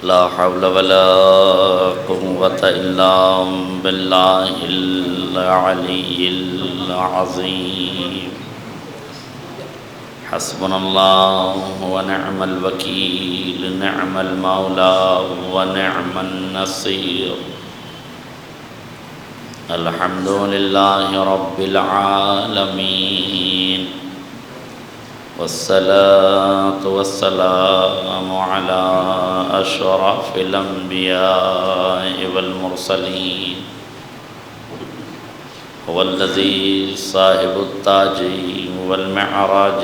لا حول ولا قوة إلا بالله العلي العظيم حسبنا الله ونعم الوكيل نعم المولى ونعم النصير الحمد لله رب العالمين والصلاة والسلام على أشرف الأنبياء والمرسلين هو الذي صاحب التاج والمعراج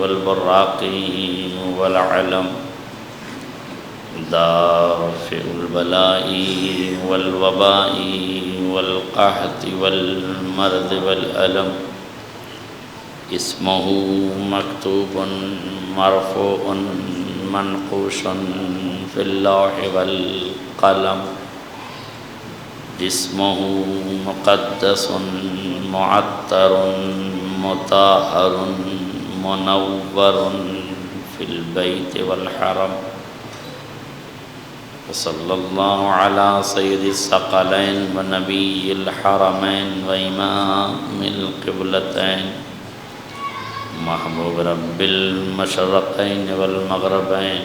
والبراق والعلم دافع البلاء والوباء والقحط والمرض والألم اسمه مكتوب مرفوع منقوش في اللوح والقلم جسمه مقدس معطر مطهر منور في البيت والحرم وصلى الله على سيد الثقلين ونبي الحرمين وإمام القبلتين محبوب رب المشرقين والمغربين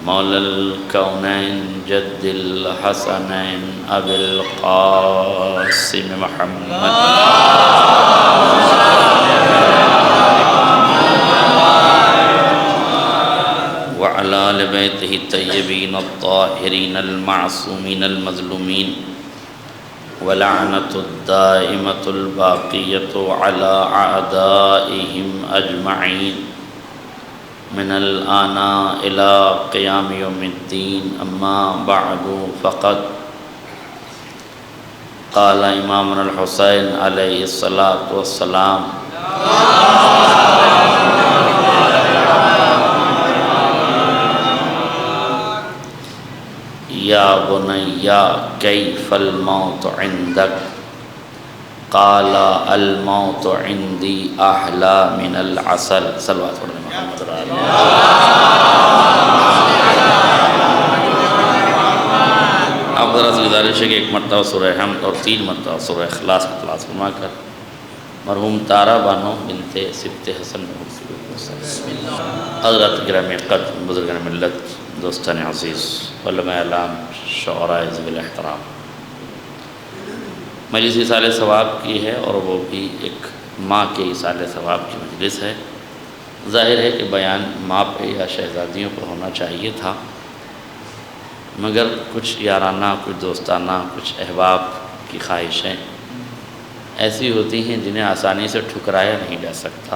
مولى الكونين جد الحسنين أبي القاسم محمد وعلى آل بيته الطيبين الطاهرين المعصومين المظلومين ولعنة الدائمة الباقية على أعدائهم أجمعين من الآن إلى قيام يوم الدين أما بعد فقد قال إمامنا الحسين عليه الصلاة والسلام یا بنی کیف الموت عندک قال الموت عندی احلی من العسل صلوات پڑھیں محمد رسول اللہ۔ آپ ذرا سے گزارش ہے کہ ایک مرتبہ سورہ حمد اور 3 مرتبہ سورہ اخلاص کی تلاوت فرما کر مرحوم تارا بانو بنت سبط حسن حضرات گرامی قدر بزرگان ملت دوستان عزیز علماء اعلام شعراء ذوی الاحترام، مجلس ایصال ثواب کی ہے اور وہ بھی ایک ماں کے ایصال ثواب کی مجلس ہے۔ ظاہر ہے کہ بیان ماں پہ یا شہزادیوں پر ہونا چاہیے تھا، مگر کچھ یارانہ کچھ دوستانہ کچھ احباب کی خواہشیں ایسی ہوتی ہیں جنہیں آسانی سے ٹھکرایا نہیں جا سکتا،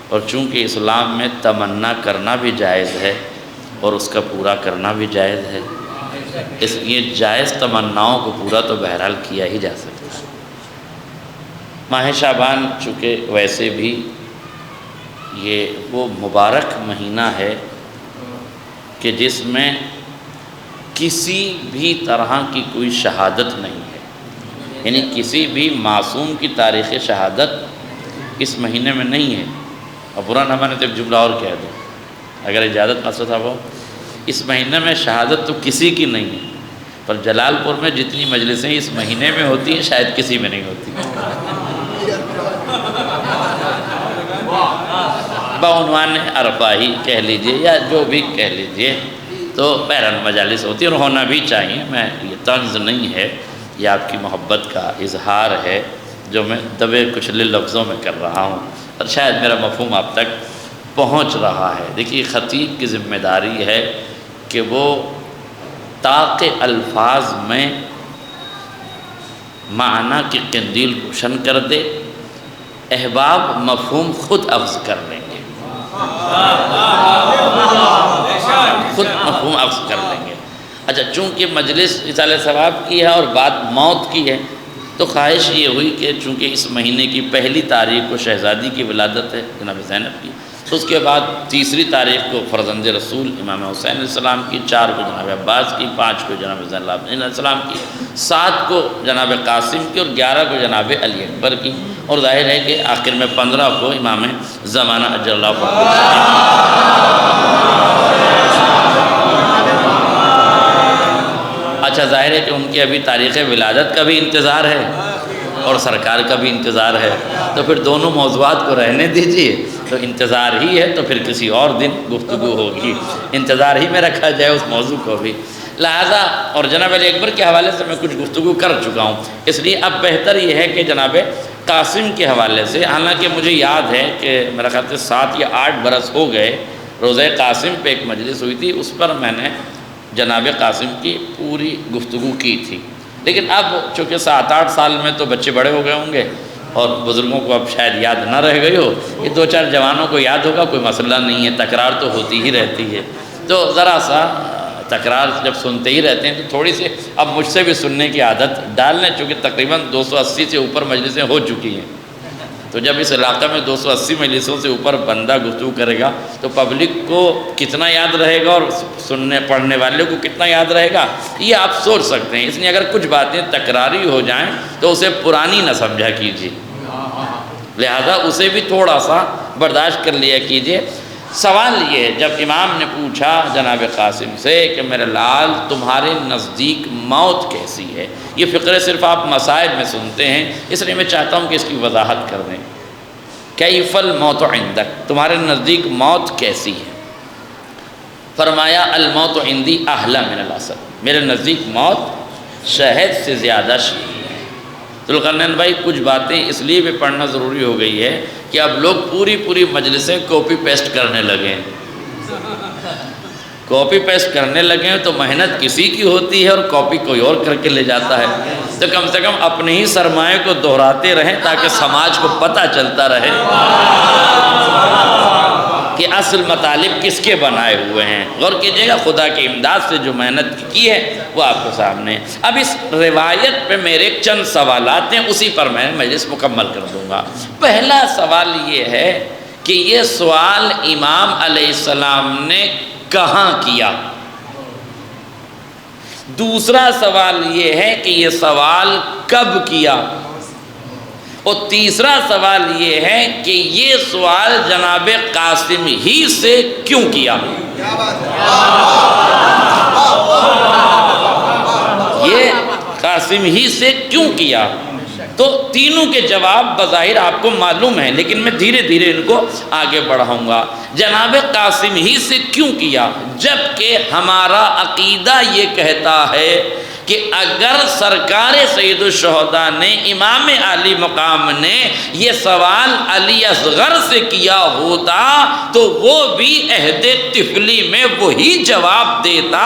اور چونکہ اسلام میں تمنا کرنا بھی جائز ہے اور اس کا پورا کرنا بھی جائز ہے، اس لیے جائز تمناؤں کو پورا تو بہرحال کیا ہی جا سکتا ہے۔ ماہ شعبان چونکہ ویسے بھی یہ وہ مبارک مہینہ ہے کہ جس میں کسی بھی طرح کی کوئی شہادت نہیں ہے، یعنی کسی بھی معصوم کی تاریخ شہادت اس مہینے میں نہیں ہے۔ اور برا نہ مانے تو ایک جملہ اور کہہ دوں، اگر اجازت مسئلہ تھا وہ اس مہینے میں شہادت تو کسی کی نہیں ہے، پر جلال پور میں جتنی مجلسیں اس مہینے میں ہوتی ہیں شاید کسی میں نہیں ہوتی۔ بعنوان عرفہ ہی کہہ لیجئے یا جو بھی کہہ لیجئے، تو بہرحال مجالس ہوتی ہے اور ہونا بھی چاہیے۔ میں یہ طنز نہیں ہے، یہ آپ کی محبت کا اظہار ہے جو میں دبے کچھ لفظوں میں کر رہا ہوں، اور شاید میرا مفہوم آپ تک پہنچ رہا ہے۔ دیکھیے خطیب کی ذمہ داری ہے کہ وہ طاق الفاظ میں معنی کی قندیل روشن کر دے، احباب مفہوم خود اخذ کر لیں گے، خود مفہوم اخذ کر لیں گے۔ اچھا، چونکہ مجلس ایصال ثواب کی ہے اور بات موت کی ہے، تو خواہش یہ ہوئی کہ چونکہ اس مہینے کی پہلی تاریخ کو شہزادی کی ولادت ہے جناب زینب کی، تو اس کے بعد تیسری تاریخ کو فرزند رسول امام حسین علیہ السلام کی، 4 کو جناب عباس کی، 5 کو جناب زین العابدین علیہ السلام کی، 7 کو جناب قاسم کی اور 11 کو جناب علی اکبر کی، اور ظاہر ہے کہ آخر میں 15 کو امام زمانہ اجل اللہ فرمائے اچھا ظاہر ہے کہ ان کی ابھی تاریخ ولادت کا بھی انتظار ہے اور سرکار کا بھی انتظار ہے، تو پھر دونوں موضوعات کو رہنے دیجیے، تو انتظار ہی ہے تو پھر کسی اور دن گفتگو ہوگی، انتظار ہی میں رکھا جائے اس موضوع کو بھی۔ لہذا اور جناب علی اکبر کے حوالے سے میں کچھ گفتگو کر چکا ہوں، اس لیے اب بہتر یہ ہے کہ جناب قاسم کے حوالے سے، حالانکہ مجھے یاد ہے کہ میرا خیال سے 7 یا 8 برس ہو گئے روزہ قاسم پہ ایک مجلس ہوئی تھی، اس پر میں نے جناب قاسم کی پوری گفتگو کی تھی، لیکن اب چونکہ 7-8 سال میں تو بچے بڑے ہو گئے ہوں گے اور بزرگوں کو اب شاید یاد نہ رہ گئی ہو، یہ 2-4 جوانوں کو یاد ہوگا، کوئی مسئلہ نہیں ہے، تکرار تو ہوتی ہی رہتی ہے، تو ذرا سا تکرار جب سنتے ہی رہتے ہیں تو تھوڑی سی اب مجھ سے بھی سننے کی عادت ڈال لیں، چونکہ تقریباً 280 سے اوپر مجلسیں ہو چکی ہیں، تو جب اس علاقے میں 280 مجلسوں سے اوپر بندہ گفتگو کرے گا تو پبلک کو کتنا یاد رہے گا اور سننے پڑھنے والے کو کتنا یاد رہے گا، یہ آپ سوچ سکتے ہیں۔ اس لیے اگر کچھ باتیں تکراری ہو جائیں تو اسے پرانی نہ سمجھا کیجیے، لہذا اسے بھی تھوڑا سا برداشت کر لیا کیجیے۔ سوال یہ ہے، جب امام نے پوچھا جناب قاسم سے کہ میرے لال تمہارے نزدیک موت کیسی ہے، یہ فقرے صرف آپ مسائل میں سنتے ہیں، اس لیے میں چاہتا ہوں کہ اس کی وضاحت کر دیں۔ کیف الموت عندک، تمہارے نزدیک موت کیسی ہے؟ فرمایا الموت عندی احلی من العسل، میرے نزدیک موت شہد سے زیادہ شیریں ہے۔ ذوالقرنین بھائی کچھ باتیں اس لیے بھی پڑھنا ضروری ہو گئی ہے کہ اب لوگ پوری مجلسیں کاپی پیسٹ کرنے لگے ہیں، کاپی پیسٹ کرنے لگے ہیں تو محنت کسی کی ہوتی ہے اور کاپی کوئی اور کر کے لے جاتا ہے، تو کم سے کم اپنے ہی سرمایے کو دہراتے رہیں تاکہ سماج کو پتہ چلتا رہے کہ اصل مطالب کس کے بنائے ہوئے ہیں۔ غور کیجئے گا، خدا کی امداد سے جو محنت کی ہے وہ آپ کے سامنے۔ اب اس روایت پہ میرے چند سوالات ہیں، اسی پر میں مجلس مکمل کر دوں گا۔ پہلا سوال یہ ہے کہ یہ سوال امام علیہ السلام نے کہاں کیا؟ دوسرا سوال یہ ہے کہ یہ سوال کب کیا؟ اور تیسرا سوال یہ ہے کہ یہ سوال جناب قاسم ہی سے کیوں کیا؟ یہ قاسم ہی سے کیوں کیا؟ تو تینوں کے جواب بظاہر آپ کو معلوم ہیں، لیکن میں دھیرے دھیرے ان کو آگے بڑھاؤں گا۔ جناب قاسم ہی سے کیوں کیا؟ جبکہ ہمارا عقیدہ یہ کہتا ہے کہ اگر سرکار سید الشہداء نے امام علی مقام نے یہ سوال علی اصغر سے کیا ہوتا تو وہ بھی عہد طفلی میں وہی جواب دیتا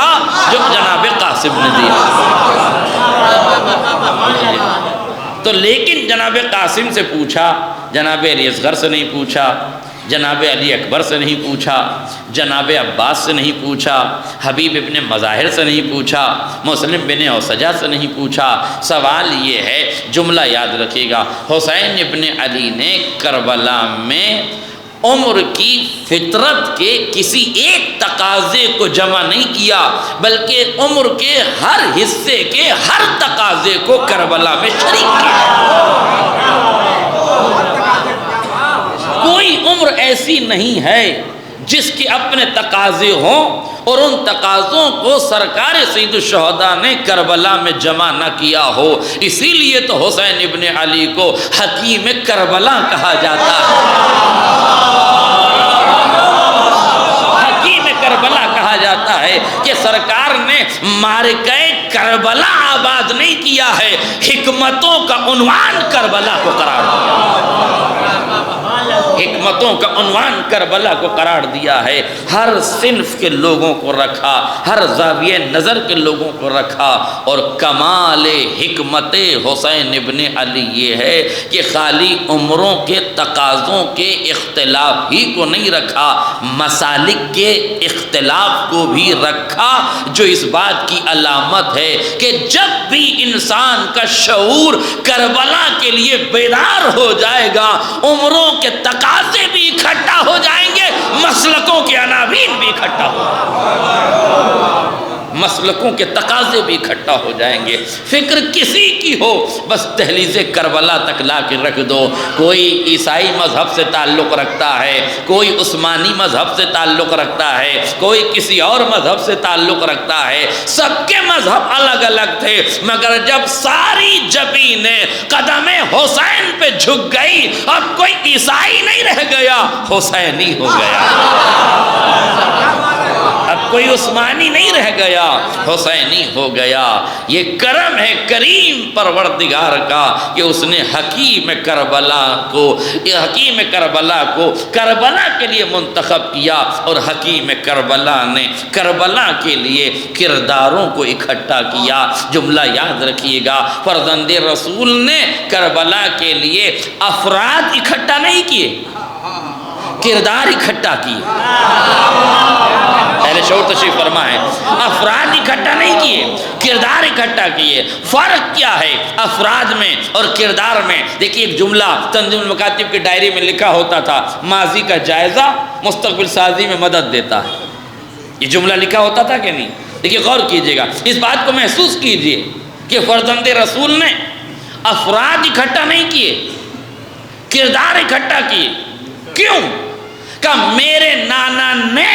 جو جناب قاسم نے دیا۔ تو لیکن جناب قاسم سے پوچھا، جناب علی اصغر سے نہیں پوچھا، جناب علی اکبر سے نہیں پوچھا، جناب عباس سے نہیں پوچھا، حبیب ابن مظاہر سے نہیں پوچھا، مسلم بن اوسجہ سے نہیں پوچھا۔ سوال یہ ہے، جملہ یاد رکھیے گا، حسین ابن علی نے کربلا میں عمر کی فطرت کے کسی ایک تقاضے کو جمع نہیں کیا، بلکہ عمر کے ہر حصے کے ہر تقاضے کو کربلا میں شریک کیا۔ کوئی عمر ایسی نہیں ہے جس کے اپنے تقاضے ہوں اور ان تقاضوں کو سرکار سید الشہداء نے کربلا میں جمع نہ کیا ہو۔ اسی لیے تو حسین ابن علی کو حکیم کربلا کہا جاتا ہے، حکیم کربلا کہا جاتا ہے کہ سرکار نے معرکہ کربلا آباد نہیں کیا ہے، حکمتوں کا عنوان کربلا کو قرار دیا، حکمتوں کا عنوان کربلا کو قرار دیا ہے۔ ہر صنف کے لوگوں کو رکھا، ہر زاویہ نظر کے لوگوں کو رکھا، اور کمال حکمت حسین ابن علی یہ ہے کہ خالی عمروں کے تقاضوں کے اختلاف ہی کو نہیں رکھا، مسالک کے اختلاف کو بھی رکھا، جو اس بات کی علامت ہے کہ جب بھی انسان کا شعور کربلا کے لیے بیدار ہو جائے گا، عمروں کے تقاضے بھی اکٹھا ہو جائیں گے، مسلکوں کے عناوین بھی اکٹھا ہو جائیں گے، مسلکوں کے تقاضے بھی اکٹھا ہو جائیں گے۔ فکر کسی کی ہو بس دہلیز کربلا تک لا کے رکھ دو، کوئی عیسائی مذہب سے تعلق رکھتا ہے، کوئی عثمانی مذہب سے تعلق رکھتا ہے، کوئی کسی اور مذہب سے تعلق رکھتا ہے، سب کے مذہب الگ الگ تھے، مگر جب ساری جبینیں قدم حسین پہ جھک گئی، اب کوئی عیسائی نہیں رہ گیا، حسینی ہو گیا۔ اب کوئی عثمانی نہیں رہ گیا، حسینی ہو گیا۔ یہ کرم ہے کریم پروردگار کا کہ اس نے حکیم کربلا کو کربلا کے لیے منتخب کیا، اور حکیم کربلا نے کربلا کے لیے کرداروں کو اکٹھا کیا۔ جملہ یاد رکھیے گا، فرزند رسول نے کربلا کے لیے افراد اکٹھا نہیں کیے، کردار اکٹھا کیے۔ اہل شعور تشریف فرما ہے، افراد اکٹھا نہیں کیے، کردار اکٹھا کیے۔ فرق کیا ہے افراد میں اور کردار میں؟ دیکھیے ایک جملہ تنظیم المکاتب کی ڈائری میں لکھا ہوتا تھا، ماضی کا جائزہ مستقبل سازی میں مدد دیتا ہے۔ یہ جملہ لکھا ہوتا تھا کہ نہیں؟ دیکھیے غور کیجئے گا، اس بات کو محسوس کیجئے کہ فرزند رسول نے افراد اکٹھا نہیں کیے، کردار اکٹھا کیے۔ کیوں؟ کہ میرے نانا نے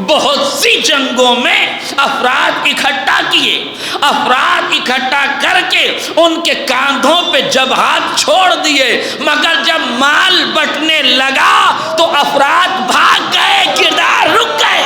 بہت سی جنگوں میں افراد اکٹھا کیے، افراد اکٹھا کر کے ان کے کاندھوں پہ جب ہاتھ چھوڑ دیے، مگر جب مال بٹنے لگا تو افراد بھاگ گئے، کردار رک گئے۔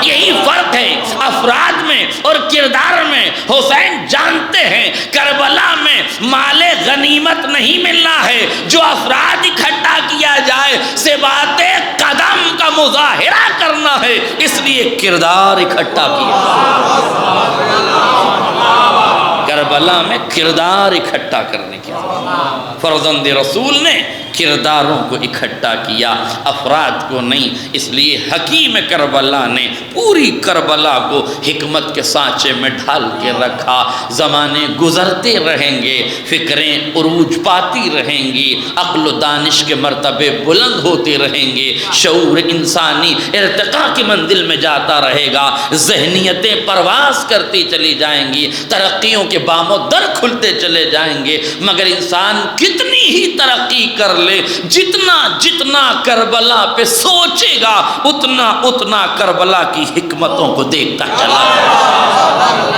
یہی فرق ہے افراد میں اور کردار میں۔ حسین جانتے ہیں کربلا میں مال غنیمت نہیں ملنا ہے، جو افراد اکٹھا کیا جائے سے بات قدم کا مظاہرہ کرنا ہے، اس لیے کردار اکٹھا کیا۔ کربلا میں کردار اکٹھا کرنے کی فرزند رسول نے کرداروں کو اکٹھا کیا، افراد کو نہیں۔ اس لیے حکیم کربلا نے پوری کربلا کو حکمت کے سانچے میں ڈھال کے رکھا۔ زمانے گزرتے رہیں گے، فکریں عروج پاتی رہیں گی، عقل و دانش کے مرتبے بلند ہوتے رہیں گے، شعور انسانی ارتقاء کی منزل میں جاتا رہے گا، ذہنیتیں پرواز کرتی چلی جائیں گی، ترقیوں کے بام و در کھلتے چلے جائیں گے۔ مگر انسان کتنی ہی ترقی کر لے، جتنا کربلا پہ سوچے گا اتنا کربلا کی حکمتوں کو دیکھتا چلا جائے۔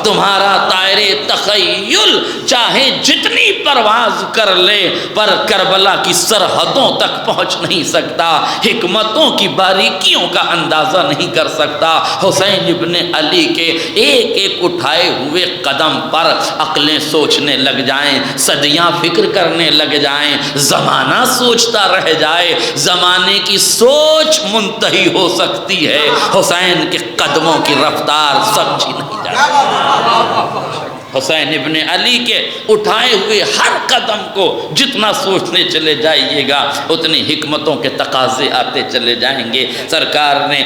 تمہارا طائرِ تخیل چاہے جتنی پرواز کر لے، پر کربلا کی سرحدوں تک پہنچ نہیں سکتا، حکمتوں کی باریکیوں کا اندازہ نہیں کر سکتا۔ حسین ابن علی کے ایک ایک اٹھائے ہوئے قدم پر عقلیں سوچنے لگ جائیں، صدیاں فکر کرنے لگ جائیں، زمانہ سوچتا رہ جائے، زمانے کی سوچ منتہی ہو سکتی ہے، حسین کے قدموں کی رفتار سمجھی نہیں جاتی۔ حسین ابن علی کے اٹھائے ہوئے ہر قدم کو جتنا سوچنے چلے جائیے گا اتنی حکمتوں کے تقاضے آتے چلے جائیں گے۔ سرکار نے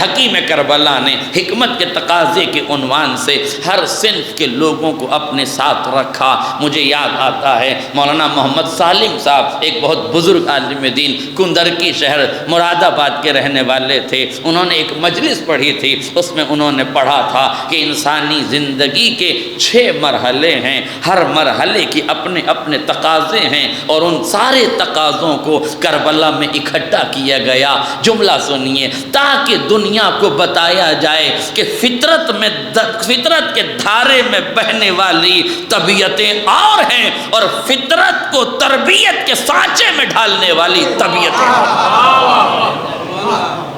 حکیم کربلا نے حکمت کے تقاضے کے عنوان سے ہر صنف کے لوگوں کو اپنے ساتھ رکھا۔ مجھے یاد آتا ہے مولانا محمد سالم صاحب ایک بہت بزرگ عالم دین، کندرکی شہر مراد آباد کے رہنے والے تھے۔ انہوں نے ایک مجلس پڑھی تھی، اس میں انہوں نے پڑھا تھا کہ انسانی زندگی کے 6 مرحلے ہیں، ہر مرحلے کی اپنے اپنے تقاضے ہیں، اور ان سارے تقاضوں کو کربلا میں اکٹھا کیا گیا۔ جملہ سنیے، تاکہ دنیا کو بتایا جائے کہ فطرت کے دھارے میں بہنے والی طبیعتیں اور ہیں، اور فطرت کو تربیت کے سانچے میں ڈھالنے والی طبیعتیں۔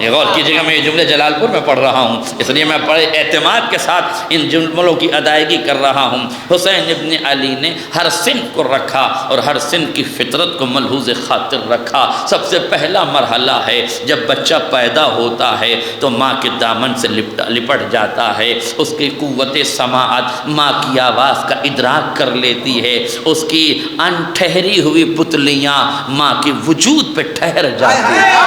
یہ غور کیجیے گا، میں یہ جملے جلال پور میں پڑھ رہا ہوں، اس لیے میں بڑے اعتماد کے ساتھ ان جملوں کی ادائیگی کر رہا ہوں۔ حسین ابن علی نے ہر صنف کو رکھا اور ہر صنف کی فطرت کو ملحوظ خاطر رکھا۔ سب سے پہلا مرحلہ ہے جب بچہ پیدا ہوتا ہے تو ماں کے دامن سے لپٹ جاتا ہے، اس کی قوت سماعت ماں کی آواز کا ادراک کر لیتی ہے، اس کی ان ٹھہری ہوئی پتلیاں ماں کے وجود پہ ٹھہر جاتی ہیں،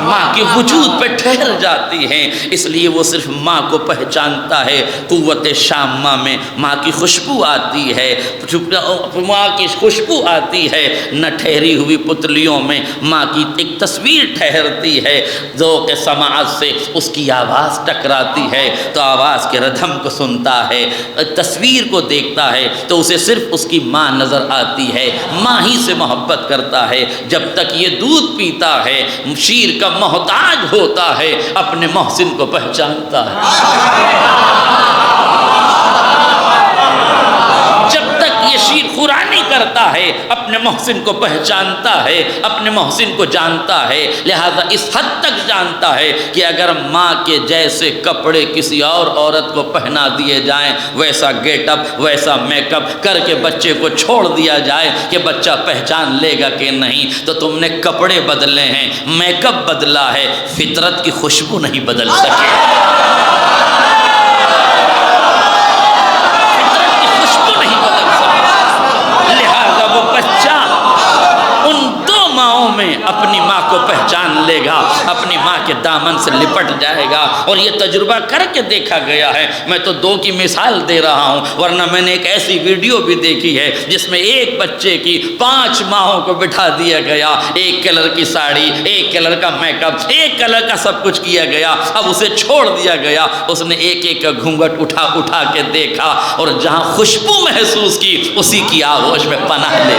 ماں کے وجود پہ ٹھہر جاتی ہیں، اس لیے وہ صرف ماں کو پہچانتا ہے۔ قوت شامہ میں ماں کی خوشبو آتی ہے، ماں کی خوشبو آتی ہے، نہ ٹھہری ہوئی پتلیوں میں ماں کی ایک تصویر ٹھہرتی ہے، ذوق سماعت سے اس کی آواز ٹکراتی ہے تو آواز کے ردھم کو سنتا ہے، تصویر کو دیکھتا ہے تو اسے صرف اس کی ماں نظر آتی ہے، ماں ہی سے محبت کرتا ہے۔ جب تک یہ دودھ پیتا ہے شیر کا محتاج ہوتا ہے، اپنے محسن کو پہچانتا ہے۔ جب تک یہ شیر خورانی کرتا ہے اپنے محسن کو پہچانتا ہے، اپنے محسن کو جانتا ہے، لہذا اس حد تک جانتا ہے کہ اگر ماں کے جیسے کپڑے کسی اور عورت کو پہنا دیے جائیں، ویسا گیٹ اپ ویسا میک اپ کر کے بچے کو چھوڑ دیا جائے کہ بچہ پہچان لے گا کہ نہیں، تو تم نے کپڑے بدلے ہیں، میک اپ بدلا ہے، فطرت کی خوشبو نہیں بدل سکے۔ اپنی ماں کو پہچان لے گا، اپنی ماں کے دامن سے لپٹ جائے گا، اور یہ تجربہ کر کے دیکھا گیا ہے۔ میں تو دو کی مثال دے رہا ہوں، ورنہ میں نے ایک ایسی ویڈیو بھی دیکھی ہے جس میں ایک بچے کی 5 ماہوں کو بٹھا دیا گیا، ایک کلر کی ساڑی، ایک کلر کا میک اپ، ایک کلر کا سب کچھ کیا گیا، اب اسے چھوڑ دیا گیا۔ اس نے ایک ایک کا گھونگھٹ اٹھا کے دیکھا، اور جہاں خوشبو محسوس کی اسی کی آغوش میں پناہ لے۔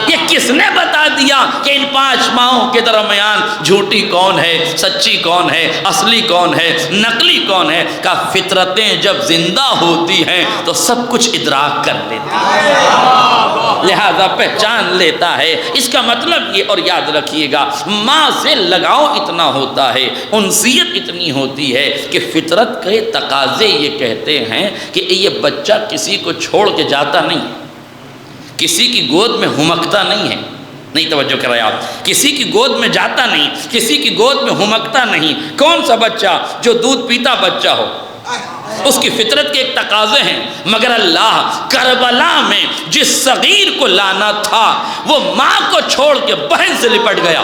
یہ کس نے بتا دیا کہ ان 5 ماہوں کے درمیان جھوٹی کون ہے، سچی کون ہے، اصلی کون ہے، نقلی کون ہے؟ کہ فطرتیں جب زندہ ہوتی ہیں تو سب کچھ ادراک کر لیتی ہیں، لہذا پہچان لیتا ہے۔ اس کا مطلب یہ، اور یاد رکھیے گا، ماں سے لگاؤ اتنا ہوتا ہے، انسیت اتنی ہوتی ہے کہ فطرت کے تقاضے یہ کہتے ہیں کہ یہ بچہ کسی کو چھوڑ کے جاتا نہیں، کسی کی گود میں ہمکتا نہیں ہے، نہیں توجہ کرائے آپ، کسی کی گود میں جاتا نہیں، کسی کی گود میں ہمکتا نہیں۔ کون سا بچہ؟ جو دودھ پیتا بچہ ہو، اس کی فطرت کے ایک تقاضے ہیں، مگر اللہ کربلا میں جس صغیر کو لانا تھا وہ ماں کو چھوڑ کے بہن سے لپٹ گیا۔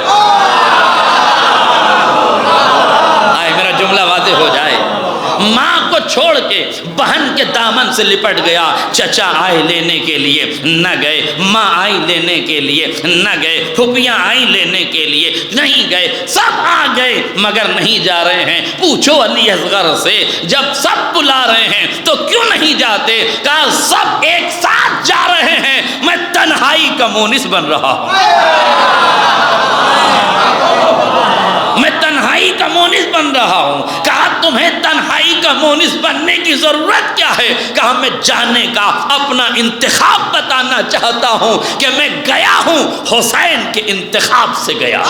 آئے میرا جملہ واضح ہو جائے، ماں کو چھوڑ کے بہن کے دامن سے لپٹ گیا۔ چچا آئے لینے کے لیے نہ گئے، ماں آئی لینے کے لیے نہ گئے، پھوپھیاں آئی لینے کے لیے نہیں گئے، سب آ گئے مگر نہیں جا رہے ہیں۔ پوچھو علی اصغر سے، جب سب بلا رہے ہیں تو کیوں نہیں جاتے؟ کہا سب ایک ساتھ جا رہے ہیں، میں تنہائی کا مونس بن رہا ہوں، میں تنہائی کا مونس بن رہا ہوں۔ کہا تمہیں تنہائی کا مونس بننے کی ضرورت کیا ہے؟ کہا میں جانے کا اپنا انتخاب بتانا چاہتا ہوں کہ میں گیا ہوں حسین کے انتخاب سے گیا۔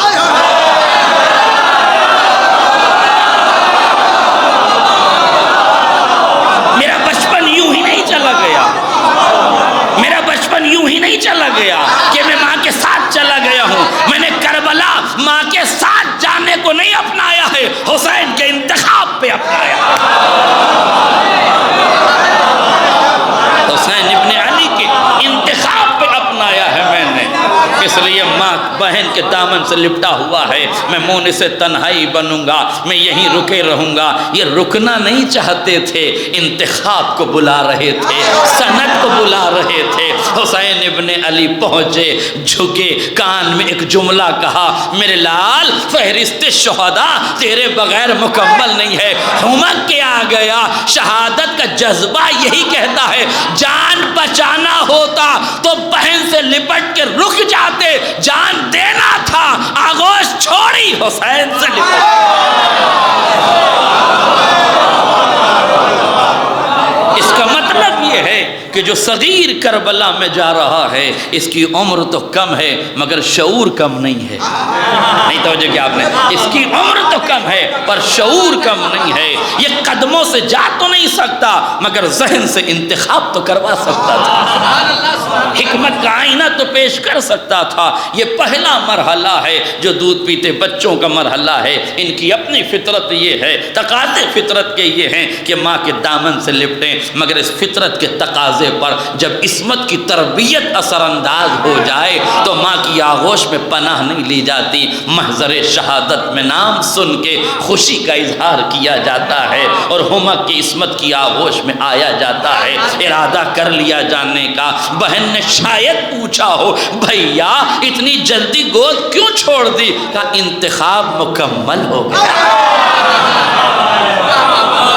میرا بچپن یوں ہی نہیں چلا گیا، میرا بچپن یوں ہی نہیں چلا گیا کہ میں ماں کے ساتھ چلا گیا ہوں۔ میں نے کربلا ماں کے ساتھ جانے کو نہیں اپنایا ہے، حسین کے انتخاب پہ اپنایا۔ حسین ابن علی کے انتخاب پہ اپنایا ہے میں نے، اس لیے ماں بہن کے دامن سے لپٹا ہوا ہے۔ میں مونس سے تنہائی بنوں گا، میں یہیں رکے رہوں گا۔ یہ رکنا نہیں چاہتے تھے، انتخاب کو بلا رہے تھے، سند کو بلا رہے تھے۔ حسین ابن علی پہنچے، جھکے، کان میں ایک جملہ کہا، میرے لال فہرست شہداء تیرے بغیر مکمل نہیں ہے۔ ہمک کے آ گیا، شہادت کا جذبہ یہی کہتا ہے، جان بچانا ہوتا تو بہن سے لپٹ کے رک جاتے، جان دینا تھا آغوش چھوڑی حسین سے لپٹ۔ اس کا مطلب یہ ہے کہ جو صغیر کربلا میں جا رہا ہے اس کی عمر تو کم ہے مگر شعور کم نہیں ہے۔ نہیں توجہ کیا آپ نے؟ اس کی عمر تو کم ہے پر شعور کم نہیں ہے۔ یہ قدموں سے جا تو نہیں سکتا مگر ذہن سے انتخاب تو کروا سکتا تھا، حکمت کا آئینہ تو پیش کر سکتا تھا۔ یہ پہلا مرحلہ ہے جو دودھ پیتے بچوں کا مرحلہ ہے۔ ان کی اپنی فطرت یہ ہے، تقاضے فطرت کے یہ ہیں کہ ماں کے دامن سے لپٹیں، مگر اس فطرت کے تقاضے پر جب عصمت کی تربیت اثر انداز ہو جائے تو ماں کی آغوش میں پناہ نہیں لی جاتی، محضر شہادت میں نام سن کے خوشی کا اظہار کیا جاتا ہے اور ہما کی عصمت کی آغوش میں آیا جاتا ہے۔ ارادہ کر لیا جانے کا۔ بہن نے شاید پوچھا ہو بھیا اتنی جلدی گود کیوں چھوڑ دی؟ کہا انتخاب مکمل ہو گیا،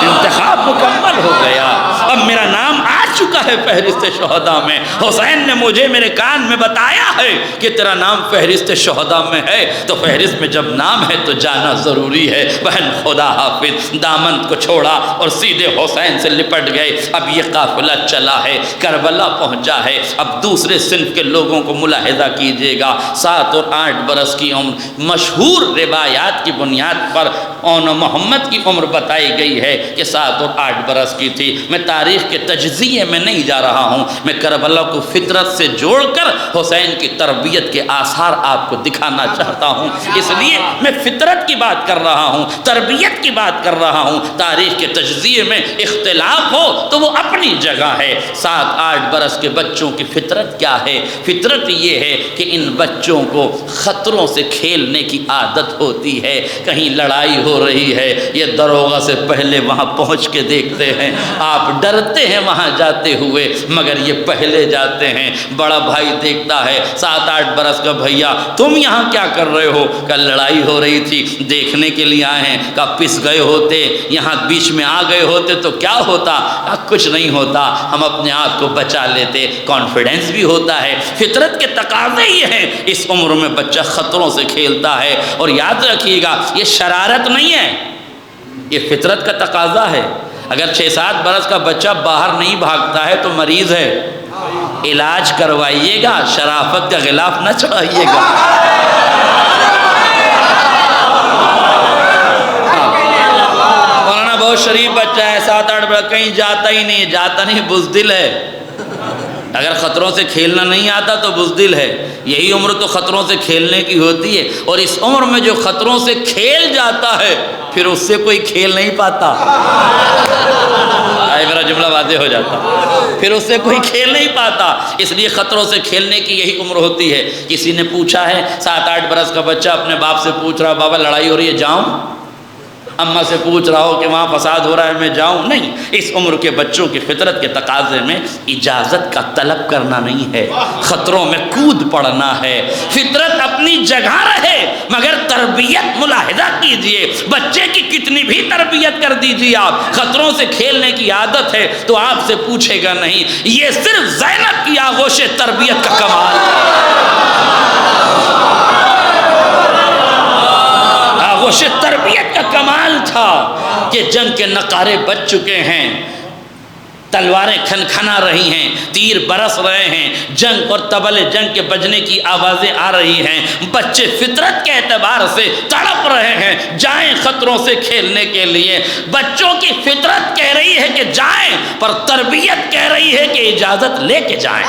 انتخاب مکمل ہو گیا، اب میرا نام آ چکا ہے فہرست شہداء میں۔ حسین نے مجھے میرے کان میں بتایا ہے کہ تیرا نام فہرست شہداء میں ہے، تو فہرست میں جب نام ہے تو جانا ضروری ہے۔ بہن خدا حافظ دامن کو چھوڑا اور سیدھے حسین سے لپٹ گئے۔ اب یہ قافلہ چلا ہے، کربلا پہنچا ہے۔ اب دوسرے صنف کے لوگوں کو ملاحظہ کیجئے گا، 7 اور 8 برس کی عمر، مشہور روایات کی بنیاد پر اون محمد کی عمر بتائی گئی ہے کہ 7 اور 8 برس کی تھی۔ میں تاریخ کے تجزیے میں نہیں جا رہا ہوں، میں کربلا کو فطرت سے جوڑ کر حسین کی تربیت کے آثار آپ کو دکھانا چاہتا ہوں، اس لیے میں فطرت کی بات کر رہا ہوں، تربیت کی بات کر رہا ہوں۔ تاریخ کے تجزیے میں اختلاف ہو تو وہ اپنی جگہ ہے۔ 7-8 برس کے بچوں کی فطرت کیا ہے؟ فطرت یہ ہے کہ ان بچوں کو خطروں سے کھیلنے کی عادت ہوتی ہے۔ کہیں لڑائی ہو رہی ہے، یہ دروغہ سے پہلے وہاں پہنچ کے دیکھتے ہیں، آپ ڈرتے ہیں وہاں جاتے ہوئے مگر یہ پہلے جاتے ہیں۔ بڑا بھائی دیکھتا ہے 7-8 برس کا، بھیا تم یہاں کیا کر رہے ہو؟ کہ لڑائی ہو رہی تھی، دیکھنے کے لیے آئے ہیں۔ کہ پس گئے ہوتے، یہاں بیچ میں آ گئے ہوتے تو کیا ہوتا؟ کچھ نہیں ہوتا، ہم اپنے آپ کو بچا لیتے۔ کانفیڈنس بھی ہوتا ہے۔ فطرت کے تقاضے یہ ہیں، اس عمر میں بچہ خطروں سے کھیلتا ہے۔ اور یاد رکھیے گا یہ شرارت نہیں ہے، یہ فطرت کا تقاضا ہے۔ اگر 6-7 برس کا بچہ باہر نہیں بھاگتا ہے تو مریض ہے، علاج کروائیے گا، شرافت کا غلاف نہ چڑھائیے گا۔ مولانا بہت شریف بچہ ہے، 7-8 برس، کہیں جاتا ہی نہیں، جاتا نہیں، بزدل ہے۔ اگر خطروں سے کھیلنا نہیں آتا تو بزدل ہے۔ یہی عمر تو خطروں سے کھیلنے کی ہوتی ہے، اور اس عمر میں جو خطروں سے کھیل جاتا ہے پھر اس سے کوئی کھیل نہیں پاتا۔ میرا جملہ واضح ہو جاتا، پھر اس سے کوئی کھیل نہیں پاتا۔ اس لیے خطروں سے کھیلنے کی یہی عمر ہوتی ہے۔ کسی نے پوچھا ہے، 7-8 برس کا بچہ اپنے باپ سے پوچھ رہا، بابا لڑائی ہو رہی ہے جاؤں؟ اماں سے پوچھ رہا ہو کہ وہاں فساد ہو رہا ہے میں جاؤں؟ نہیں، اس عمر کے بچوں کی فطرت کے تقاضے میں اجازت کا طلب کرنا نہیں ہے، خطروں میں کود پڑنا ہے۔ فطرت اپنی جگہ رہے مگر تربیت ملاحظہ کیجئے، بچے کی کتنی بھی تربیت کر دیجئے آپ، خطروں سے کھیلنے کی عادت ہے تو آپ سے پوچھے گا نہیں۔ یہ صرف زینب کی آغوش تربیت کا کمال تربیت کا کمال تھا کہ جنگ کے نقارے بج چکے ہیں، تلواریں کھنکھنا رہی ہیں، تیر برس رہے ہیں، جنگ اور طبل جنگ کے بجنے کی آوازیں آ رہی ہیں، بچے فطرت کے اعتبار سے تڑپ رہے ہیں جائیں خطروں سے کھیلنے کے لیے۔ بچوں کی فطرت کہہ رہی ہے کہ جائیں، پر تربیت کہہ رہی ہے کہ اجازت لے کے جائیں۔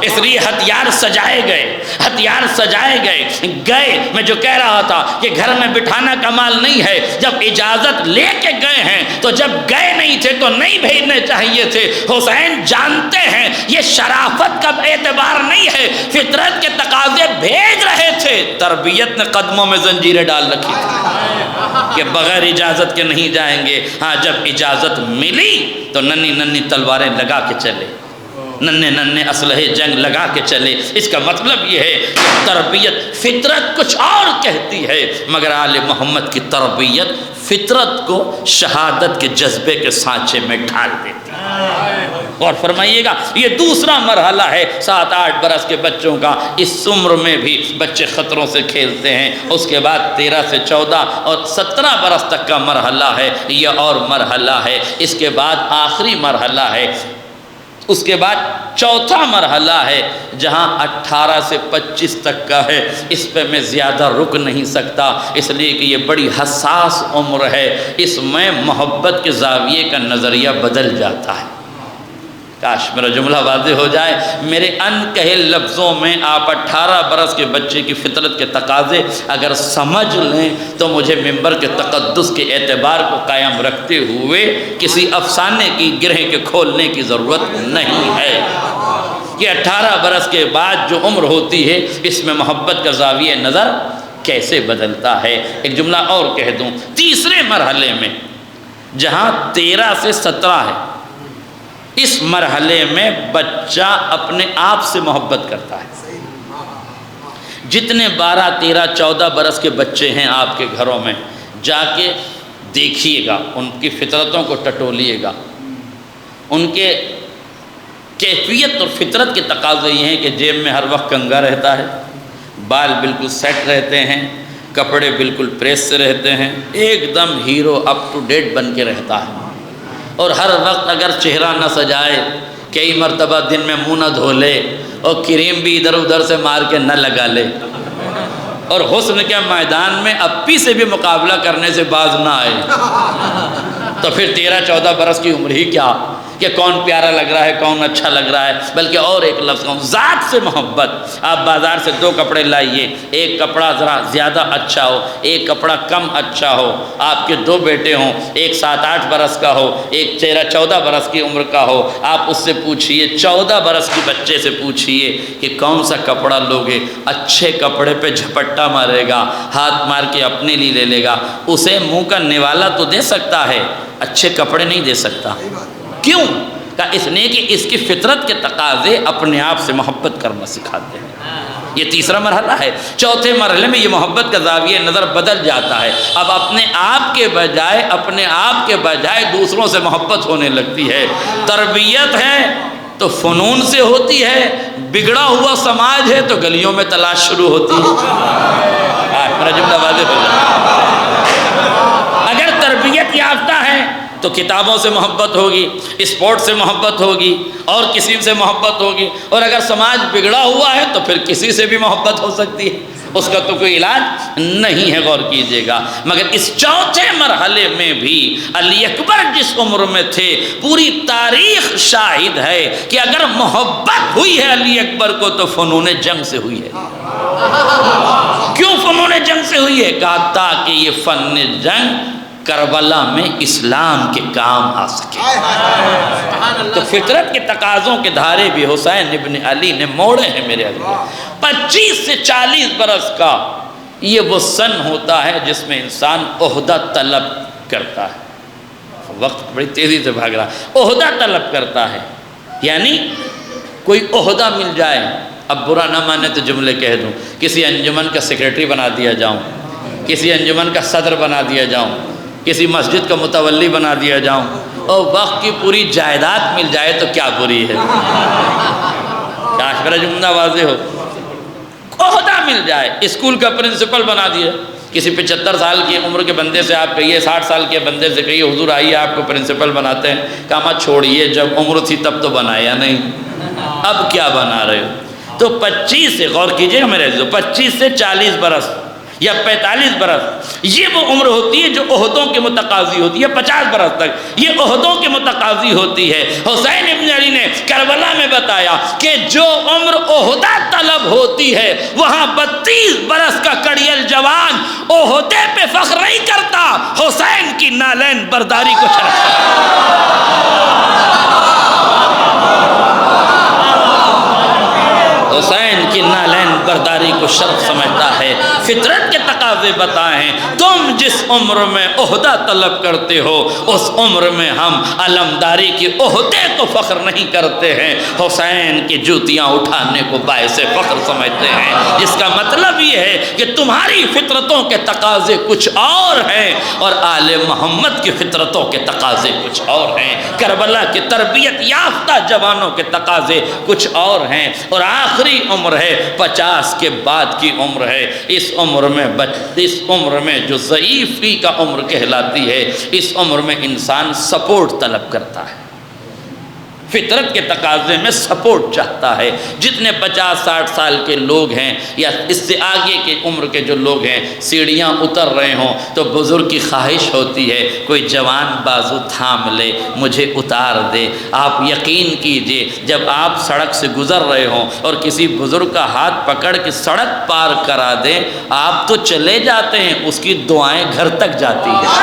اس لیے ہتھیار سجائے گئے، ہتھیار سجائے گئے۔ میں جو کہہ رہا تھا کہ گھر میں بٹھانا کمال نہیں ہے، جب اجازت لے کے گئے ہیں تو جب گئے نہیں تھے تو نہیں بھیجنے چاہیے تھے۔ حسین جانتے ہیں یہ شرافت کا اعتبار نہیں ہے، فطرت کے تقاضے بھیج رہے تھے، تربیت نے قدموں میں زنجیریں ڈال رکھی تھی کہ بغیر اجازت کے نہیں جائیں گے۔ ہاں جب اجازت ملی تو ننھی ننھی تلواریں لگا کے چلے، ننھے ننھے اسلحے جنگ لگا کے چلے۔ اس کا مطلب یہ ہے کہ تربیت، فطرت کچھ اور کہتی ہے مگر آل محمد کی تربیت فطرت کو شہادت کے جذبے کے سانچے میں ڈھال دیتی ہے۔ اور فرمائیے گا یہ دوسرا مرحلہ ہے 7-8 برس کے بچوں کا۔ اس عمر میں بھی بچے خطروں سے کھیلتے ہیں۔ اس کے بعد 13 سے 14 اور 17 برس تک کا مرحلہ ہے، یہ اور مرحلہ ہے۔ اس کے بعد آخری مرحلہ ہے، اس کے بعد چوتھا مرحلہ ہے جہاں 18 سے 25 تک کا ہے۔ اس پہ میں زیادہ رک نہیں سکتا اس لیے کہ یہ بڑی حساس عمر ہے، اس میں محبت کے زاویے کا نظریہ بدل جاتا ہے۔ کاش میرا جملہ واضح ہو جائے۔ میرے ان کہے لفظوں میں آپ 18 برس کے بچے کی فطرت کے تقاضے اگر سمجھ لیں تو مجھے ممبر کے تقدس کے اعتبار کو قائم رکھتے ہوئے کسی افسانے کی گرہ کے کھولنے کی ضرورت نہیں ہے کہ 18 برس کے بعد جو عمر ہوتی ہے اس میں محبت کا زاویہ نظر کیسے بدلتا ہے۔ ایک جملہ اور کہہ دوں، تیسرے مرحلے میں جہاں 13 سے 17 ہے، اس مرحلے میں بچہ اپنے آپ سے محبت کرتا ہے۔ جتنے 12 13 14 برس کے بچے ہیں آپ کے گھروں میں، جا کے دیکھیے گا، ان کی فطرتوں کو ٹٹولیے گا۔ ان کے کیفیت اور فطرت کے تقاضے یہ ہیں کہ جیب میں ہر وقت کنگھا رہتا ہے، بال بالکل سیٹ رہتے ہیں، کپڑے بالکل پریس سے رہتے ہیں، ایک دم ہیرو اپ ٹو ڈیٹ بن کے رہتا ہے، اور ہر وقت اگر چہرہ نہ سجائے، کئی مرتبہ دن میں منہ نہ دھو لے، اور کریم بھی ادھر ادھر سے مار کے نہ لگا لے، اور حسن کے میدان میں اپی سے بھی مقابلہ کرنے سے باز نہ آئے، تو پھر 13 14 برس کی عمر ہی کیا کہ کون پیارا لگ رہا ہے، کون اچھا لگ رہا ہے۔ بلکہ اور ایک لفظ کہوں، ذات سے محبت۔ آپ بازار سے 2 کپڑے لائیے، ایک کپڑا ذرا زیادہ اچھا ہو، ایک کپڑا کم اچھا ہو، آپ کے 2 بیٹے ہوں، ایک 7 8 برس کا ہو، ایک 13 14 برس کی عمر کا ہو، آپ اس سے پوچھئے، 14 برس کے بچے سے پوچھئے کہ کون سا کپڑا لوگے، اچھے کپڑے پہ جھپٹا مارے گا، ہاتھ مار کے اپنے لیے لے لے گا، اسے منہ کا نوالا تو دے سکتا ہے، اچھے کپڑے نہیں دے سکتا۔ کیوں؟ کہ اس نے کہ اس کی فطرت کے تقاضے اپنے آپ سے محبت کرنا سکھاتے ہیں۔ یہ تیسرا مرحلہ ہے۔ چوتھے مرحلے میں یہ محبت کا زاویہ نظر بدل جاتا ہے، اب اپنے آپ کے بجائے دوسروں سے محبت ہونے لگتی ہے۔ تربیت ہے تو فنون سے ہوتی ہے، بگڑا ہوا سماج ہے تو گلیوں میں تلاش شروع ہوتی ہے۔ میرا جملہ واضح ہو جائے۔ اگر تربیت یافتہ ہے تو کتابوں سے محبت ہوگی، اسپورٹ سے محبت ہوگی، اور کسی سے محبت ہوگی، اور اگر سماج بگڑا ہوا ہے تو پھر کسی سے بھی محبت ہو سکتی ہے، اس کا تو کوئی علاج نہیں ہے، غور کیجئے گا۔ مگر اس چوتھے مرحلے میں بھی علی اکبر جس عمر میں تھے، پوری تاریخ شاہد ہے کہ اگر محبت ہوئی ہے علی اکبر کو تو فنون جنگ سے ہوئی ہے۔ کیوں فنون جنگ سے ہوئی ہے؟ کہا تاکہ یہ فن جنگ کربلا میں اسلام کے کام آ سکے۔ تو فطرت کے تقاضوں کے دھارے بھی حسین ابن علی نے موڑے ہیں میرے علی۔ 25 سے 40 برس کا یہ وہ سن ہوتا ہے جس میں انسان عہدہ طلب کرتا ہے۔ وقت بڑی تیزی سے بھاگ رہا ہے۔ عہدہ طلب کرتا ہے، یعنی کوئی عہدہ مل جائے، اب برا نہ مانے تو جملے کہہ دوں، کسی انجمن کا سیکریٹری بنا دیا جاؤں، کسی انجمن کا صدر بنا دیا جاؤں، کسی مسجد کا متولی بنا دیا جاؤں، اور وقت کی پوری جائیداد مل جائے تو کیا بری ہے؟ کاش میرا جملہ واضح ہو۔ عہدہ مل جائے، اسکول کا پرنسپل بنا دیا، کسی 75 سال کی عمر کے بندے سے آپ کہیے، 60 سال کے بندے سے کہیے حضور آئیے آپ کو پرنسپل بناتے ہیں، کہا مت چھوڑیے، جب عمر تھی تب تو بنایا نہیں، اب کیا بنا رہے ہو؟ تو 25 سے، غور کیجئے میرے عزیزو، 25 سے 40 برس یا 45 برس یہ وہ عمر ہوتی ہے جو عہدوں کے متقاضی ہوتی ہے۔ 50 برس تک یہ عہدوں کے متقاضی ہوتی ہے۔ حسین ابن علی نے کربلا میں بتایا کہ جو عمر عہدہ طلب ہوتی ہے وہاں 32 برس کا کڑیل جوان عہدے پہ فخر نہیں کرتا، حسین کی نالین برداری کو شرف حسین کی نالین برداری کو شرف سمجھتا ہے۔ فطرت کے تقاضے بتائے ہیں، تم جس عمر میں عہدہ طلب کرتے ہو اس عمر میں ہم علمداری کی عہدے کو فخر نہیں کرتے ہیں، حسین کی جوتیاں اٹھانے کو باعث فخر سمجھتے ہیں، جس کا مطلب یہ ہے کہ تمہاری فطرتوں کے تقاضے کچھ اور ہیں اور آل محمد کی فطرتوں کے تقاضے کچھ اور ہیں، کربلا کی تربیت یافتہ جوانوں کے تقاضے کچھ اور ہیں، اور آخری عمر ہے 50 کے بعد کی عمر ہے۔ اس عمر میں جو ضعیفی کا عمر کہلاتی ہے، اس عمر میں انسان سپورٹ طلب کرتا ہے۔ فطرت کے تقاضے میں سپورٹ چاہتا ہے۔ جتنے 50-60 سال کے لوگ ہیں یا اس سے آگے کے عمر کے جو لوگ ہیں سیڑھیاں اتر رہے ہوں تو بزرگ کی خواہش ہوتی ہے کوئی جوان بازو تھام لے، مجھے اتار دے۔ آپ یقین کیجئے جب آپ سڑک سے گزر رہے ہوں اور کسی بزرگ کا ہاتھ پکڑ کے سڑک پار کرا دیں، آپ تو چلے جاتے ہیں، اس کی دعائیں گھر تک جاتی ہیں۔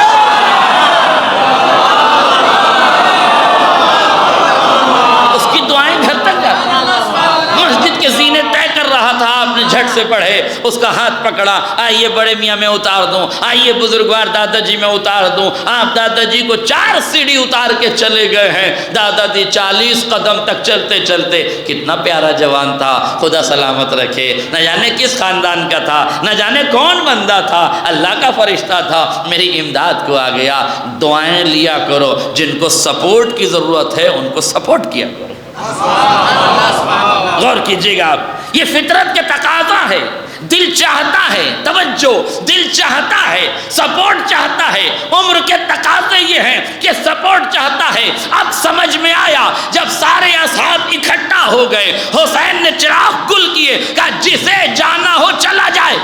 مسجد کے زینے طے کر رہا تھا، آپ نے جھٹ سے پڑھے، اس کا ہاتھ پکڑا، آئیے بڑے میاں میں اتار دوں، آئیے بزرگوار دادا جی میں اتار دوں۔ آپ دادا جی کو 4 سیڑھی اتار کے چلے گئے ہیں۔ دادا جی 40 قدم تک چلتے چلتے، کتنا پیارا جوان تھا، خدا سلامت رکھے، نہ جانے کس خاندان کا تھا، نہ جانے کون بندہ تھا، اللہ کا فرشتہ تھا، میری امداد کو آ گیا۔ دعائیں لیا کرو، جن کو سپورٹ کی ضرورت ہے ان کو سپورٹ کیا کرو۔ غور کیجئے گا آپ، یہ فطرت کے تقاضا ہے، دل چاہتا ہے، توجہ، دل چاہتا ہے، سپورٹ چاہتا ہے۔ عمر کے تقاضے یہ ہیں کہ سپورٹ چاہتا ہے۔ اب سمجھ میں آیا جب سارے اصحاب اکٹھا ہو گئے، حسین نے چراغ گل کیے، کہا جسے جانا ہو چلا جائے۔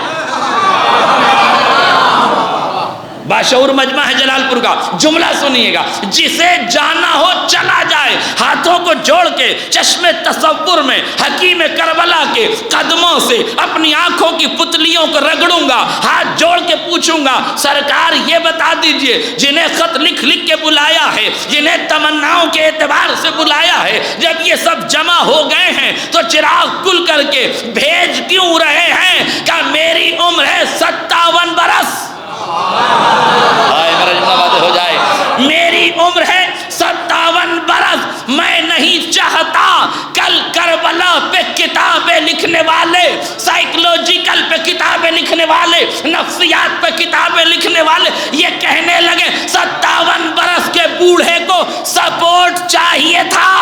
باشعور مجمع ہے جلال پور کا، جملہ سنیے گا، جسے جانا ہو چلا جائے۔ ہاتھوں کو جوڑ کے چشم تصور میں حکیم کربلا کے قدموں سے اپنی آنکھوں کی پتلیوں کو رگڑوں گا، ہاتھ جوڑ کے پوچھوں گا سرکار یہ بتا دیجئے جنہیں خط لکھ لکھ کے بلایا ہے، جنہیں تمناؤں کے اعتبار سے بلایا ہے، جب یہ سب جمع ہو گئے ہیں تو چراغ گل کر کے بھیج کیوں رہے ہیں؟ کہ میری عمر ہے 57 برس۔ میرا جملہ واضح ہو جائے، میری عمر ہے 57 برس، میں نہیں چاہتا کل کربلا پہ کتابیں لکھنے والے، سائیکلوجیکل پہ کتابیں لکھنے والے، نفسیات پہ کتابیں لکھنے والے یہ کہنے لگے 57 برس کے بوڑھے کو سپورٹ چاہیے تھا۔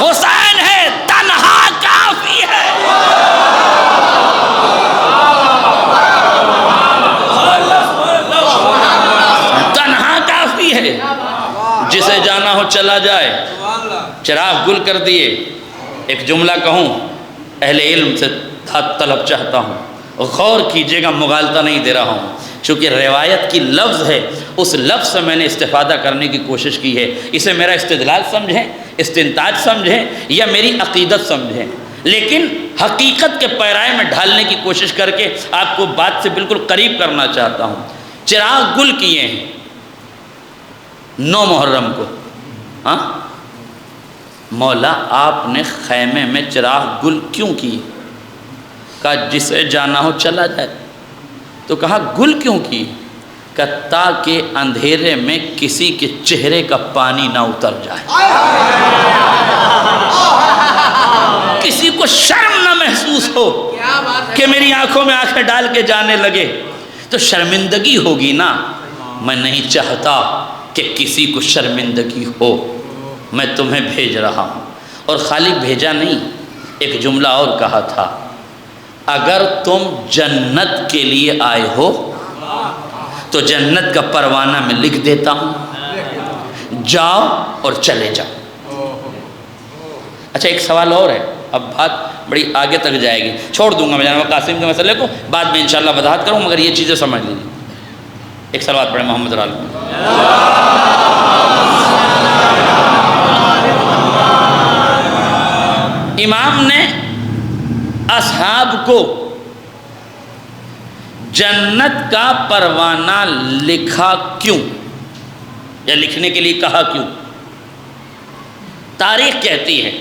حسین ہے، تنہا کافی ہے۔ تنہا کافی ہے، جسے جانا ہو چلا جائے۔ چراغ گل کر دیے۔ ایک جملہ کہوں، اہل علم سے طلب چاہتا ہوں، غور کیجئے گا، مغالطہ نہیں دے رہا ہوں، چونکہ روایت کی لفظ ہے، اس لفظ سے میں نے استفادہ کرنے کی کوشش کی ہے۔ اسے میرا استدلال سمجھیں، استنتاج سمجھیں یا میری عقیدت سمجھیں، لیکن حقیقت کے پیرائے میں ڈھالنے کی کوشش کر کے آپ کو بات سے بالکل قریب کرنا چاہتا ہوں۔ چراغ گل کیے ہیں 9 محرم کو، ہاں مولا آپ نے خیمے میں چراغ گل کیوں کی؟ کہا جسے جانا ہو چلا جائے۔ تو کہا گل کیوں کی؟ کہ تاکہ اندھیرے میں کسی کے چہرے کا پانی نہ اتر جائے، کسی کو شرم نہ محسوس ہو کہ میری آنکھوں میں آنکھیں ڈال کے جانے لگے تو شرمندگی ہوگی نا۔ میں نہیں چاہتا کہ کسی کو شرمندگی ہو، میں تمہیں بھیج رہا ہوں۔ اور خالی بھیجا نہیں، ایک جملہ اور کہا تھا، اگر تم جنت کے لیے آئے ہو تو جنت کا پروانہ میں لکھ دیتا ہوں، جاؤ اور چلے جاؤ۔ اچھا ایک سوال اور ہے، اب بات بڑی آگے تک جائے گی، چھوڑ دوں گا میں جناب قاسم کے مسئلے کو، بعد میں انشاءاللہ وضاحت کروں، مگر یہ چیزیں سمجھ لیجیے۔ ایک سلوات پڑھیں محمد رال میں۔ امام نے اصحاب کو جنت کا پروانہ لکھا کیوں، یا لکھنے کے لیے کہا کیوں؟ تاریخ کہتی ہے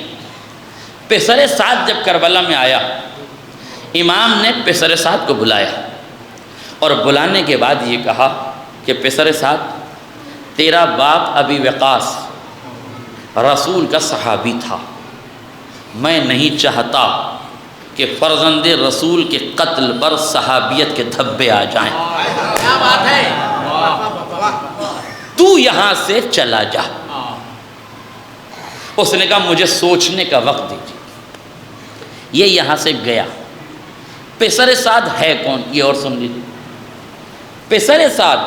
پسر سعد جب کربلا میں آیا، امام نے پسر سعد کو بلایا اور بلانے کے بعد یہ کہا کہ پسر سعد، تیرا باپ ابی وقاص رسول کا صحابی تھا، میں نہیں چاہتا کہ فرزند رسول کے قتل پر صحابیت کے دھبے آ جائیں۔ کیا بات ہے! تو یہاں سے چلا جا۔ اس نے کہا مجھے سوچنے کا وقت دیجیے۔ یہ یہاں سے گیا۔ پسر سعد ہے کون یہ اور سن لیجیے۔ پسر سعد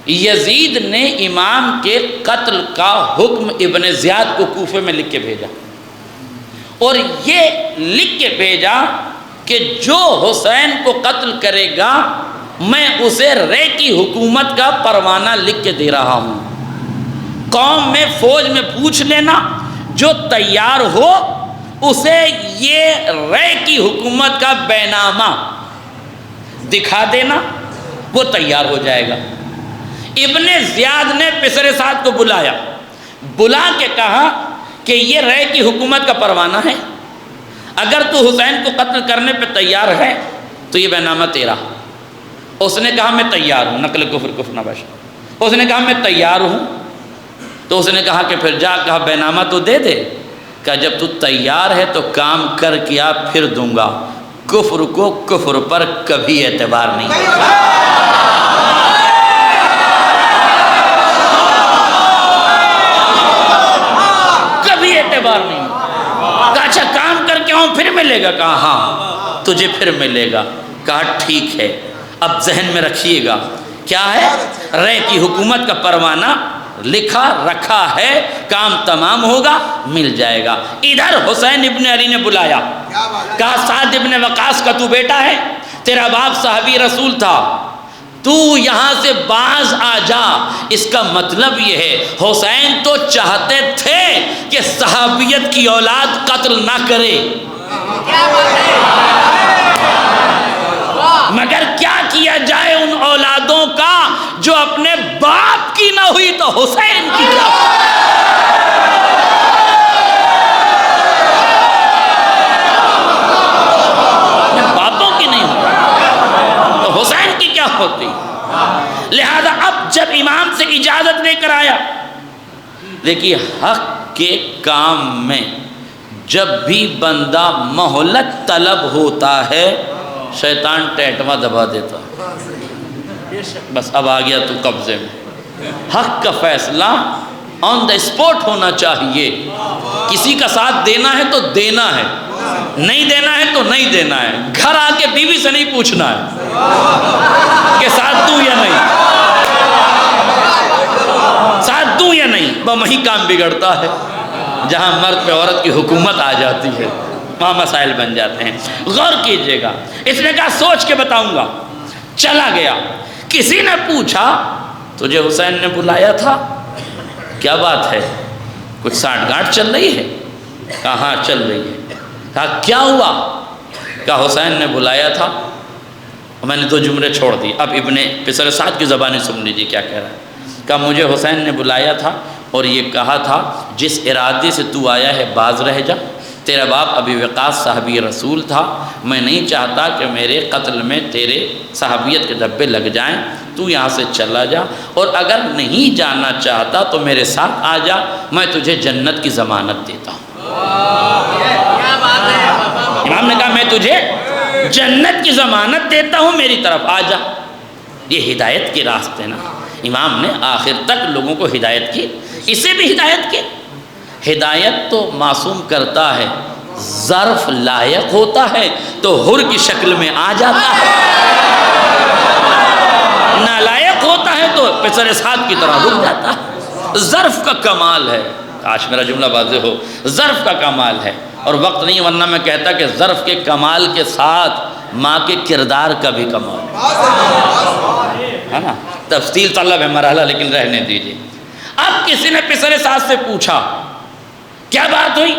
یزید نے امام کے قتل کا حکم ابن زیاد کو کوفے میں لکھ کے بھیجا، اور یہ لکھ کے بھیجا کہ جو حسین کو قتل کرے گا میں اسے رے کی حکومت کا پروانہ لکھ کے دے رہا ہوں، قوم میں فوج میں پوچھ لینا، جو تیار ہو اسے یہ رے کی حکومت کا بینامہ دکھا دینا، وہ تیار ہو جائے گا۔ ابن زیاد نے پسر سعد کو بلایا، بلا کے کہا کہ یہ رے کی حکومت کا پروانہ ہے، اگر تو حسین کو قتل کرنے پہ تیار ہے تو یہ بینامہ تیرا۔ اس نے کہا میں تیار ہوں، نقل کفر کفر نبش۔ اس نے کہا میں تیار ہوں، تو اس نے کہا کہ پھر جا، کہا بینامہ تو دے دے، کہا جب تو تیار ہے تو کام کر کیا پھر دوں گا، کفر کو کفر پر کبھی اعتبار نہیں ہوگا۔ کبھی اعتبار نہیں ہوگا۔ کہا اچھا کام کر کے آؤں پھر ملے گا؟ کہا ہاں تجھے پھر ملے گا۔ کہا ٹھیک ہے، اب ذہن میں رکھیے گا کیا ہے، رے کی حکومت کا پروانہ لکھا رکھا ہے، کام تمام ہوگا، مل جائے گا۔ ادھر حسین ابن علی نے بلایا، کہا سعد ابن وقاص کا تو بیٹا ہے، تیرا باپ صحابی رسول تھا، تو یہاں سے باز آ جا۔ اس کا مطلب یہ ہے حسین تو چاہتے تھے کہ صحابیت کی اولاد قتل نہ کرے، مگر کیا کیا جائے ان اولادوں کا جو اپنے باپ کی نہ ہوئی تو حسین کی کیا؟ باپوں کی نہیں ہوئی تو حسین کی کیا ہوتی؟ لہذا اب جب امام سے اجازت لے کر آیا، دیکھیے حق کے کام میں جب بھی بندہ مہلت طلب ہوتا ہے شیطان ٹیٹوا دبا دیتا، بس اب آ گیا تو قبضے میں۔ حق کا فیصلہ آن دا اسپوٹ ہونا چاہیے، کسی کا ساتھ دینا ہے تو دینا ہے، نہیں دینا ہے تو نہیں دینا ہے، گھر آ کے بیوی سے نہیں پوچھنا ہے کہ ساتھ دوں یا نہیں، ساتھ دوں یا نہیں، وہی کام بگڑتا ہے جہاں مرد پہ عورت کی حکومت آ جاتی ہے، وہاں مسائل بن جاتے ہیں۔ غور کیجئے گا، اس نے کہا سوچ کے بتاؤں گا۔ چلا گیا، کسی نے پوچھا تجھے حسین نے بلایا تھا؟ کیا بات ہے، کچھ سانٹھ گانٹھ چل رہی ہے؟ کہا ہاں چل رہی ہے۔ کہا کیا ہوا؟ کہا حسین نے بلایا تھا، میں نے 2 جملے چھوڑ دی۔ اب ابن پسر سعد کی زبانیں سن لیجیے کیا کہہ رہا ہے۔ کہا مجھے حسین نے بلایا تھا اور یہ کہا تھا جس ارادے سے تو آیا ہے باز رہ جا، تیرا باپ ابی وقاص صحابی رسول تھا، میں نہیں چاہتا کہ میرے قتل میں تیرے صحابیت کے دھبے لگ جائیں، تو یہاں سے چلا جا، اور اگر نہیں جانا چاہتا تو میرے ساتھ آ جا، میں تجھے جنت کی ضمانت دیتا ہوں۔ امام نے کہا میں تجھے جنت کی ضمانت دیتا ہوں، میری طرف آ جا۔ یہ ہدایت کے راستے نا، امام نے آخر تک لوگوں کو ہدایت کی، اسے بھی ہدایت کی۔ ہدایت تو معصوم کرتا ہے، ظرف لائق ہوتا ہے تو حر کی شکل میں آ جاتا ہے، نالائق ہوتا ہے تو پسر سعد کی طرح رک جاتا ہے۔ ظرف کا کمال ہے، کاش میرا جملہ واضح ہو، ظرف کا کمال ہے، اور وقت نہیں ورنہ میں کہتا کہ ظرف کے کمال کے ساتھ ماں کے کردار کا بھی کمال ہے نا، تفصیل طلب ہے مرحلہ لیکن رہنے دیجیے۔ اب کسی نے پسر سعد سے پوچھا کیا بات ہوئی؟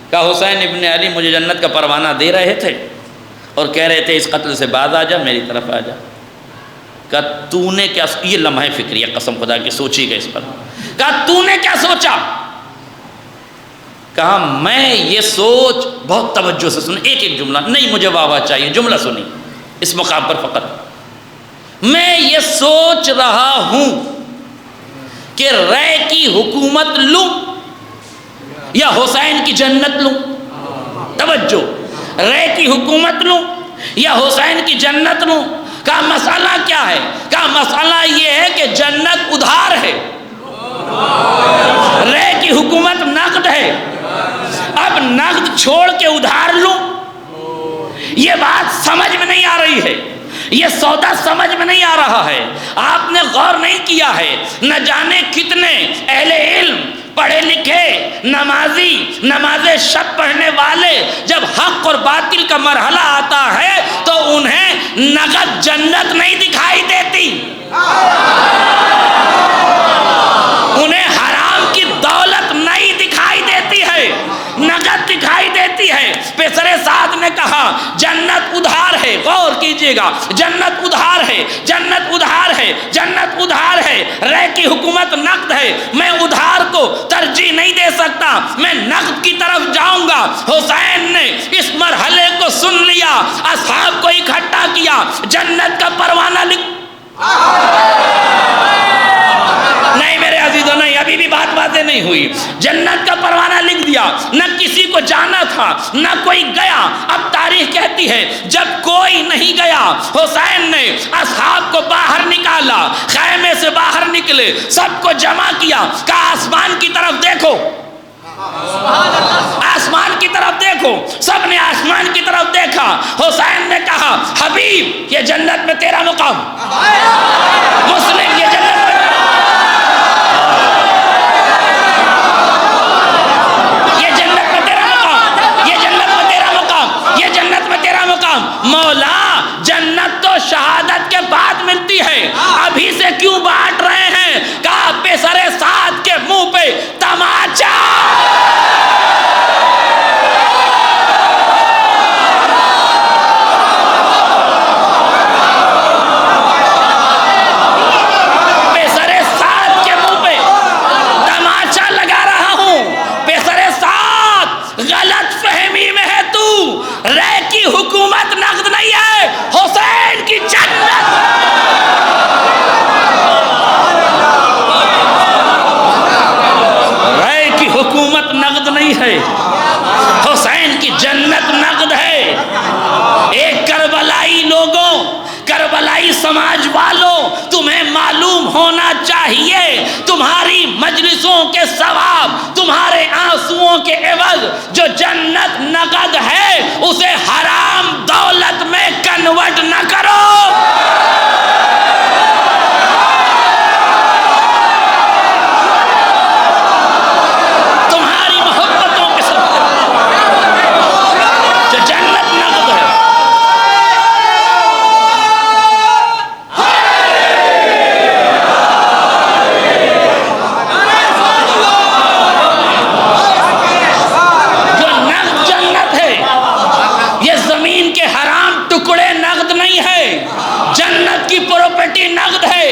کہا حسین ابن علی مجھے جنت کا پروانہ دے رہے تھے اور کہہ رہے تھے اس قتل سے باز آ جا، میری طرف آ جا۔ کہا تو نے کیا، یہ لمحہ فکریہ قسم خدا کی سوچی گئے اس پر، کہا تو نے کیا سوچا؟ کہا میں یہ سوچ، بہت توجہ سے سن، ایک ایک جملہ نہیں، مجھے واہ واہ چاہیے، جملہ سنی اس مقام پر فقط۔ میں یہ سوچ رہا ہوں کہ رے کی حکومت لوں یا حسین کی جنت لوں، توجہ، رے کی حکومت لوں یا حسین کی جنت لوں، کہا مسئلہ کیا ہے؟ کہا مسئلہ یہ ہے کہ جنت ادھار ہے، رے کی حکومت نقد ہے، اب نقد چھوڑ کے ادھار لوں؟ یہ بات سمجھ میں نہیں آ رہی ہے، یہ سودا سمجھ میں نہیں آ رہا ہے۔ آپ نے غور نہیں کیا ہے، نہ جانے کتنے اہل علم، پڑھے لکھے، نمازی، نماز شب پڑھنے والے جب حق اور باطل کا مرحلہ آتا ہے تو انہیں نقد جنت نہیں دکھائی دیتی، انہیں حرام کی دولت نہیں دکھائی دیتی ہے، نقد دکھائی دیتی ہے۔ پیسر سعد نے کہا جنت ادھار ہے، غور کیجئے گا، جنت ادھار ہے، جنت ادھار ہے، جنت ادھار ہے، رے کی حکومت نقد ہے، میں ادھار کو ترجیح نہیں دے سکتا، میں نقد کی طرف جاؤں گا۔ حسین نے اس مرحلے کو سن لیا، اصحاب کو اکٹھا کیا، جنت کا پروانہ لکھ، نہیں میرے عزیزوں نہیں، ابھی بھی بات واضح نہیں ہوئی، جنت کا پروانہ لکھ دیا، نہ کسی کو جانا تھا نہ کوئی گیا۔ اب تاریخ کہتی ہے جب کوئی نہیں گیا، حسین نے اصحاب کو باہر نکالا، خیمے سے باہر نکلے، سب کو جمع کیا، کہا آسمان کی طرف دیکھو، آسمان کی طرف دیکھو، سب نے آسمان کی طرف دیکھا۔ حسین نے کہا حبیب یہ جنت میں تیرا مقام، مسلم یہ جنت میں، یہ جنت میں تیرا مقام، یہ جنت میں تیرا مقام، یہ جنت میں تیرا مقام۔ مولا جنت تو شہادت کے بعد ملتی ہے، ابھی سے کیوں بانٹ رہے ہیں؟ کہا پیسر سعد کے منہ پہ تماچا، حکومت نقد نہیں ہے، حسین کی جنت، رے کی حکومت نقد نہیں ہے، حسین کی جنت نقد ہے۔ ایک کربلائی لوگوں، کربلائی سماج والوں، تمہیں معلوم ہونا چاہیے تمہاری مجلسوں کے ثواب، تمہارے آنسوؤں کے عوض جو جنت نقد ہے اسے حرام دولت میں کنورٹ نہ کرو۔ تمہاری محبتوں کے سبب جو جنت نقد ہے، جنت کی پراپرٹی نقد ہے۔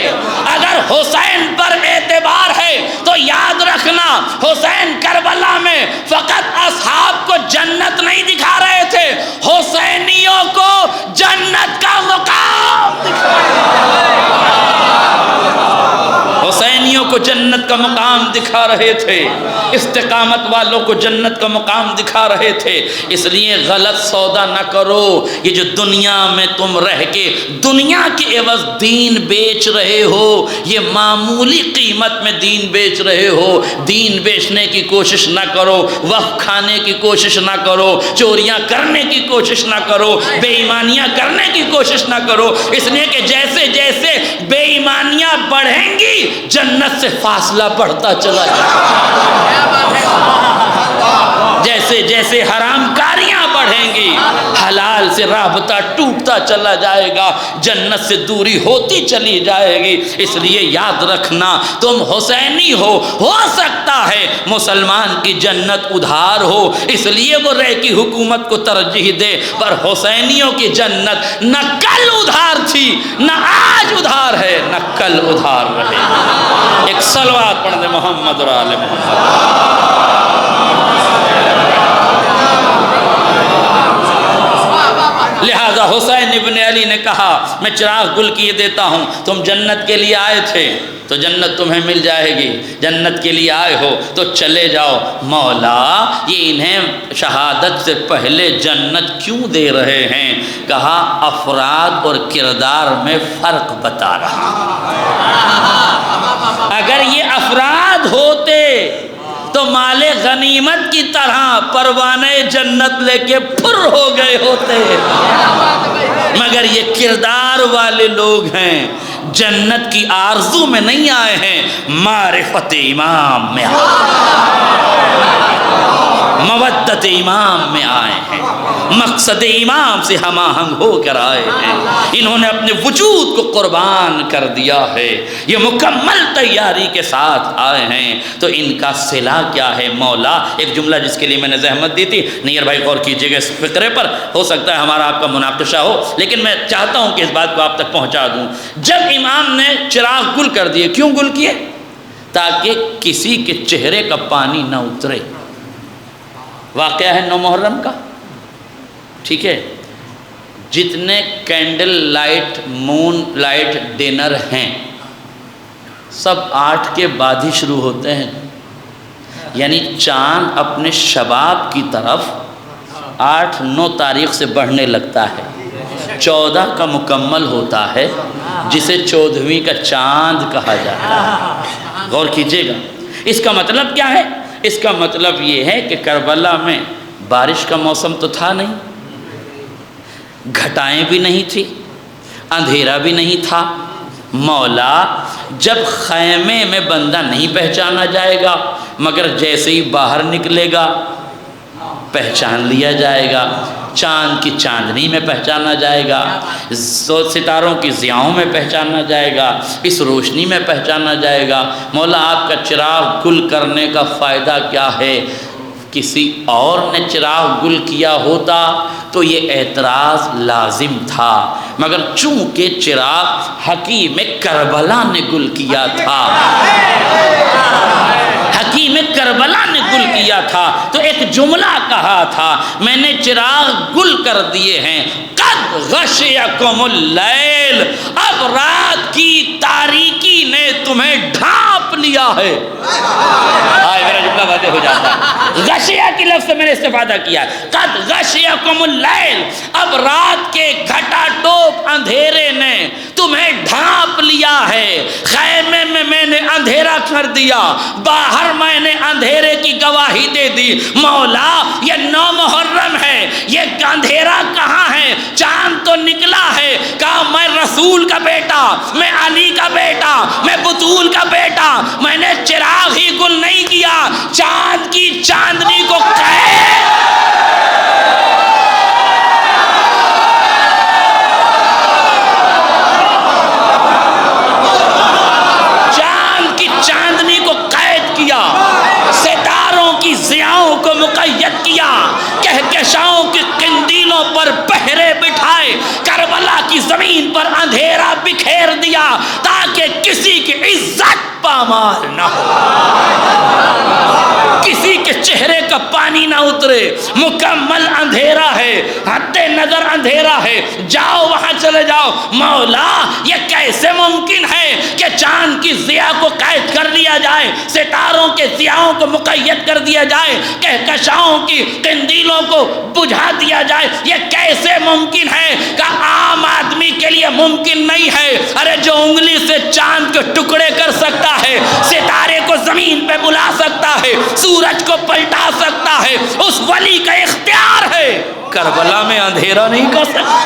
اگر حسین پر اعتبار ہے تو یاد رکھنا حسین کربلا میں فقط اصحاب کو جنت نہیں دکھا رہے تھے، حسینیوں کو جنت کا مقام دکھا رہے تھے، حسینیوں کو جنت کا مقام دکھا رہے تھے، استقامت والوں کو جنت کا مقام دکھا رہے تھے۔ اس لیے غلط سودا نہ کرو، یہ جو دنیا میں تم رہ کے دنیا کے عوض دین بیچ رہے ہو، یہ معمولی قیمت میں دین بیچ رہے ہو، دین بیچنے کی کوشش نہ کرو، وقف کھانے کی کوشش نہ کرو، چوریاں کرنے کی کوشش نہ کرو، بے ایمانیاں کرنے کی کوشش نہ کرو، اس لیے کہ جیسے جیسے بے ایمانیاں بڑھیں گی جنت سے فاصلہ بڑھتا چلا جائے گا، جیسے جیسے حرام کاریاں بڑھیں گی حلال سے رابطہ ٹوٹتا چلا جائے گا، جنت سے دوری ہوتی چلی جائے گی۔ اس لیے یاد رکھنا تم حسینی ہو سکتا ہے مسلمان کی جنت ادھار ہو، اس لیے وہ رے کی حکومت کو ترجیح دے، پر حسینیوں کی جنت نہ کل ادھار تھی نہ آج ادھار ہے نہ کل ادھار رہے گی۔ ایک صلوات پڑھ دے محمد اور آل محمد۔ لہذا لہذا حسین ابن علی نے کہا میں چراغ گل کیے دیتا ہوں، تم جنت کے لیے آئے تھے تو جنت تمہیں مل جائے گی، جنت کے لیے آئے ہو تو چلے جاؤ۔ مولا یہ انہیں شہادت سے پہلے جنت کیوں دے رہے ہیں؟ کہا افراد اور کردار میں فرق بتا رہا۔ اگر یہ افراد ہوتے تو مال غنیمت کی طرح پروانے جنت لے کے پھر ہو گئے ہوتے، مگر یہ کردار والے لوگ ہیں، جنت کی آرزو میں نہیں آئے ہیں، معرفت امام میں مودت امام میں آئے ہیں، مقصد امام سے ہم آہنگ ہو کر آئے ہیں، انہوں نے اپنے وجود کو قربان کر دیا ہے، یہ مکمل تیاری کے ساتھ آئے ہیں، تو ان کا صلہ کیا ہے؟ مولا ایک جملہ جس کے لیے میں نے زحمت دی تھی، نیر بھائی غور کیجئے گا اس فقرے پر، ہو سکتا ہے ہمارا آپ کا مناقشہ ہو، لیکن میں چاہتا ہوں کہ اس بات کو آپ تک پہنچا دوں۔ جب امام نے چراغ گل کر دیے، کیوں گل کیے؟ تاکہ کسی کے چہرے کا پانی نہ اترے۔ واقعہ ہے 9 محرم کا، ٹھیک ہے؟ جتنے کینڈل لائٹ مون لائٹ ڈنر ہیں سب 8 کے بعد ہی شروع ہوتے ہیں، یعنی چاند اپنے شباب کی طرف 8-9 تاریخ سے بڑھنے لگتا ہے، 14 کا مکمل ہوتا ہے جسے 14ویں کا چاند کہا جاتا ہے۔ غور کیجئے گا، اس کا مطلب کیا ہے؟ اس کا مطلب یہ ہے کہ کربلا میں بارش کا موسم تو تھا نہیں، گھٹائیں بھی نہیں تھی، اندھیرا بھی نہیں تھا۔ مولا جب خیمے میں بندہ نہیں پہچانا جائے گا، مگر جیسے ہی باہر نکلے گا پہچان لیا جائے گا، چاند کی چاندنی میں پہچانا جائے گا، ستاروں کی ضیاؤں میں پہچانا جائے گا، اس روشنی میں پہچانا جائے گا۔ مولا آپ کا چراغ گل کرنے کا فائدہ کیا ہے؟ کسی اور نے چراغ گل کیا ہوتا تو یہ اعتراض لازم تھا، مگر چونکہ چراغ حکیم کربلا نے گل کیا تھا، حکیم کربلا نے گل کیا تھا، تو ایک جملہ کہا تھا، میں نے چراغ گل کر دیے ہیں، قد غشیکم اللیل، اب رات کی تاریکی نے تمہیں ڈھانپ لیا ہے۔ میرا جملہ واضح ہو جاتا ہے، غشیہ کی لفظ سے میں نے استفادہ کیا، قد غشیکم اللیل، اب رات کے گھٹا ٹوپ اندھیرے نے تمہیں ڈھانپ لیا ہے۔ خیمے میں نے اندھیرا کر دیا، باہر میں نے اندھیرے کی گواہی دے دی۔ مولا یہ 9 محرم ہے، یہ اندھیرا کہاں ہے؟ چاند تو نکلا ہے، کہا میں رسول کا بیٹا، میں علی کا بیٹا، میں بطول کا بیٹا، میں نے چراغ ہی گل نہیں کیا، چاند کی چاندنی کو قید کیا، ستاروں کی ضیاؤں کو مقید کیا، کہکشاؤں کی قندیلوں پر پہرے بٹھائے، کربلا کی زمین پر اندھیرا بکھیر دیا تاکہ کسی کی عزت پامال نہ ہو، کسی کے چہرے کا پانی نہ اترے، مکمل اندھیرا ہے، حد نظر اندھیرا ہے، جاؤ وہاں چلے جاؤ۔ مولا یہ کیسے ممکن ہے کہ چاند کی ضیاء کو قید کر لیا جائے، ستاروں کے ضیاؤں کو مقید کر دیا جائے، کہکشاؤں کی قندیلوں کو بجھا دیا جائے، یہ کیسے ممکن ہے؟ کہ عام آدمی کے لیے ممکن نہیں ہے۔ ارے جو انگلی سے چاند کے ٹکڑے کر سکتا ہے، ستارے کو زمین پہ بلا سکتا ہے، سورج کو پلٹا سکتا ہے، اس ولی کا اختیار ہے، کربلا میں اندھیرا نہیں کر سکتا،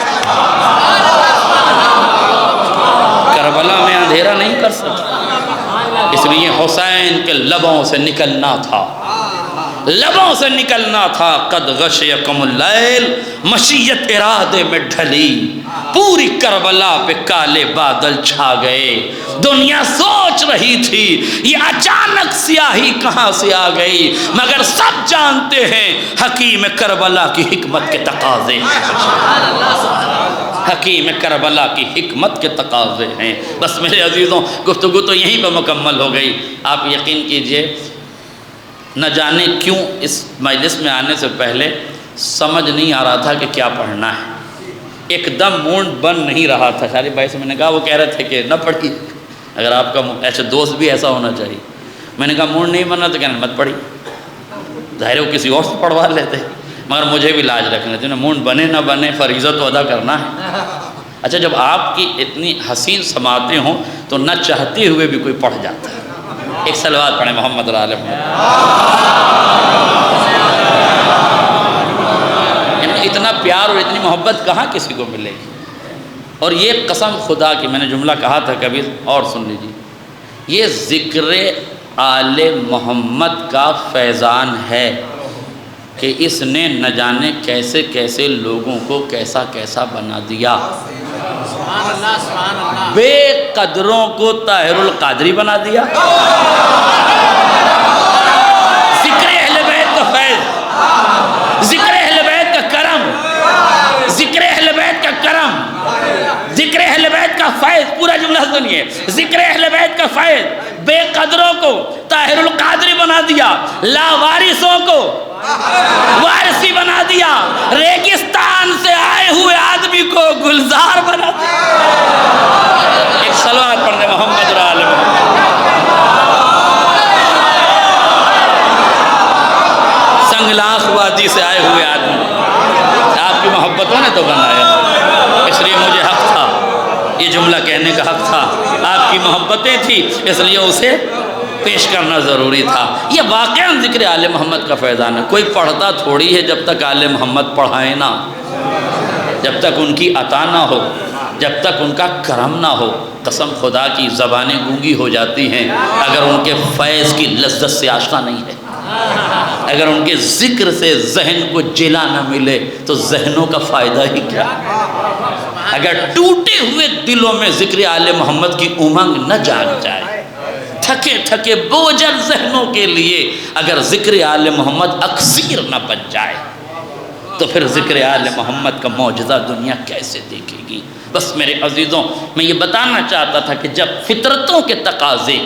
کربلا میں اندھیرا نہیں کر سکتا۔ اس لیے حسین کے لبوں سے نکلنا تھا، لبوں سے نکلنا تھا، قد غشیکم اللیل، مشیت ارادے میں ڈھلی، پوری کربلا پہ کالے بادل چھا گئے، دنیا سوچ رہی تھی یہ اچانک سیاہی کہاں سے آ گئی، مگر سب جانتے ہیں حکیم کربلا کی حکمت کے تقاضے، حکیم کربلا کی حکمت کے تقاضے ہیں۔ بس میرے عزیزوں گفتگو تو یہیں پہ مکمل ہو گئی۔ آپ یقین کیجئے نہ جانے کیوں اس مجلس میں آنے سے پہلے سمجھ نہیں آ رہا تھا کہ کیا پڑھنا ہے، ایک دم مونڈ بن نہیں رہا تھا. شارف بھائی سے میں نے کہا، وہ کہہ رہے تھے کہ نہ پڑھی، اگر آپ کا ایسے دوست بھی ایسا ہونا چاہیے. میں نے کہا مونڈ نہیں بننا تو کہنا مت پڑھی. ظاہر ہے وہ کسی اور سے پڑھوا لیتے، مگر مجھے بھی لاج رکھنا تھی نا، مونڈ بنے نہ بنے فریضہ تو ادا کرنا ہے. اچھا جب آپ کی اتنی حسین سماعتیں ہوں تو نہ چاہتے ہوئے بھی کوئی پڑھ جاتا ہے. ایک صلوات پڑھیں محمد علیہ وسلم. اتنا پیار اور اتنی محبت کہاں کسی کو ملے گی. اور یہ قسم خدا کی میں نے جملہ کہا تھا کبھی، اور سن لیجیے، یہ ذکر آل محمد کا فیضان ہے کہ اس نے نہ جانے کیسے کیسے لوگوں کو کیسا کیسا بنا دیا. بے قدروں کو طاہر القادری بنا دیا. ذکر اہل بیت کا فیض، ذکر اہل بیت کا کرم، ذکر اہل بیت کا کرم، ذکر اہل بیت کا فیض. پورا جملہ سنیے، ذکر اہل بیت کا فیض بے قدروں کو طاہر القادری بنا دیا، لاوارثوں کو وارثی بنا دیا، ریگستان سے آئے ہوئے آدمی کو گلزار بنا دیا. ایک صلوات پڑھنے محمد علیہ وسلم. سنگلاخ وادی سے آئے ہوئے آدمی آپ کی محبتوں نے تو بنایا، اس لیے مجھے حق تھا یہ جملہ کہنے کا، حق تھا. آپ کی محبتیں تھی اس لیے اسے پیش کرنا ضروری تھا. یہ واقعاً ذکر آل محمد کا فیضان ہے. کوئی پڑھتا تھوڑی ہے جب تک آل محمد پڑھائے نہ، جب تک ان کی عطا نہ ہو، جب تک ان کا کرم نہ ہو. قسم خدا کی زبانیں گونگی ہو جاتی ہیں اگر ان کے فیض کی لذت سے آشنا نہیں ہے. اگر ان کے ذکر سے ذہن کو جلا نہ ملے تو ذہنوں کا فائدہ ہی کیا. اگر ٹوٹے ہوئے دلوں میں ذکر آل محمد کی امنگ نہ جاگ جائے، تھکے تھکے بوجھل ذہنوں کے لیے اگر ذکر آل محمد اکسیر نہ بن جائے تو پھر ذکر آل محمد کا معجزہ دنیا کیسے دیکھے گی. بس میرے عزیزوں، میں یہ بتانا چاہتا تھا کہ جب فطرتوں کے تقاضے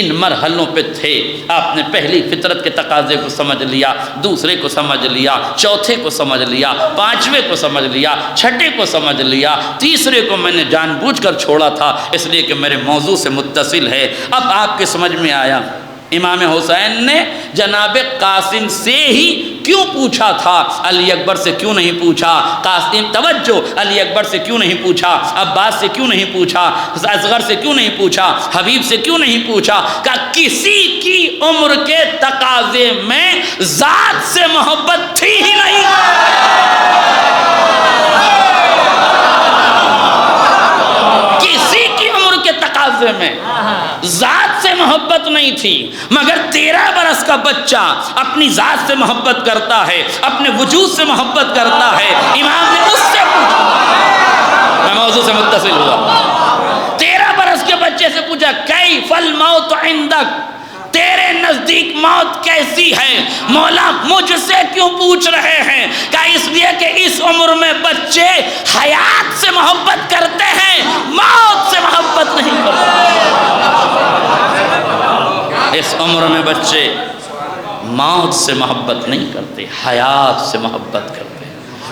ان مرحلوں پہ تھے، آپ نے پہلی فطرت کے تقاضے کو سمجھ لیا، دوسرے کو سمجھ لیا، چوتھے کو سمجھ لیا، پانچویں کو سمجھ لیا، چھٹے کو سمجھ لیا، تیسرے کو میں نے جان بوجھ کر چھوڑا تھا اس لیے کہ میرے موضوع سے متصل ہے. اب آپ کے سمجھ میں آیا امام حسین نے جناب قاسم سے ہی کیوں پوچھا تھا، علی اکبر سے کیوں نہیں پوچھا. قاسم توجہ، علی اکبر سے کیوں نہیں پوچھا، عباس سے کیوں نہیں پوچھا، اصغر سے کیوں نہیں پوچھا، حبیب سے کیوں نہیں پوچھا. کہ کسی کی عمر کے تقاضے میں ذات سے محبت تھی ہی نہیں. کسی کی عمر کے تقاضے میں ذات سے محبت نہیں تھی، مگر 13 برس کا بچہ اپنی ذات سے محبت کرتا ہے، اپنے وجود سے محبت کرتا ہے. امام نے اس سے پوچھا، میں موضوع سے متصل ہوا، 13 برس کے بچے سے پوچھا کیف الموت عندک، تیرے نزدیک موت کیسی ہے. مولا مجھ سے کیوں پوچھ رہے ہیں؟ کہ اس لیے کہ اس عمر میں بچے حیات سے محبت کرتے ہیں، موت سے محبت نہیں کرتے. اس عمر میں بچے موت سے محبت نہیں کرتے، حیات سے محبت کرتے.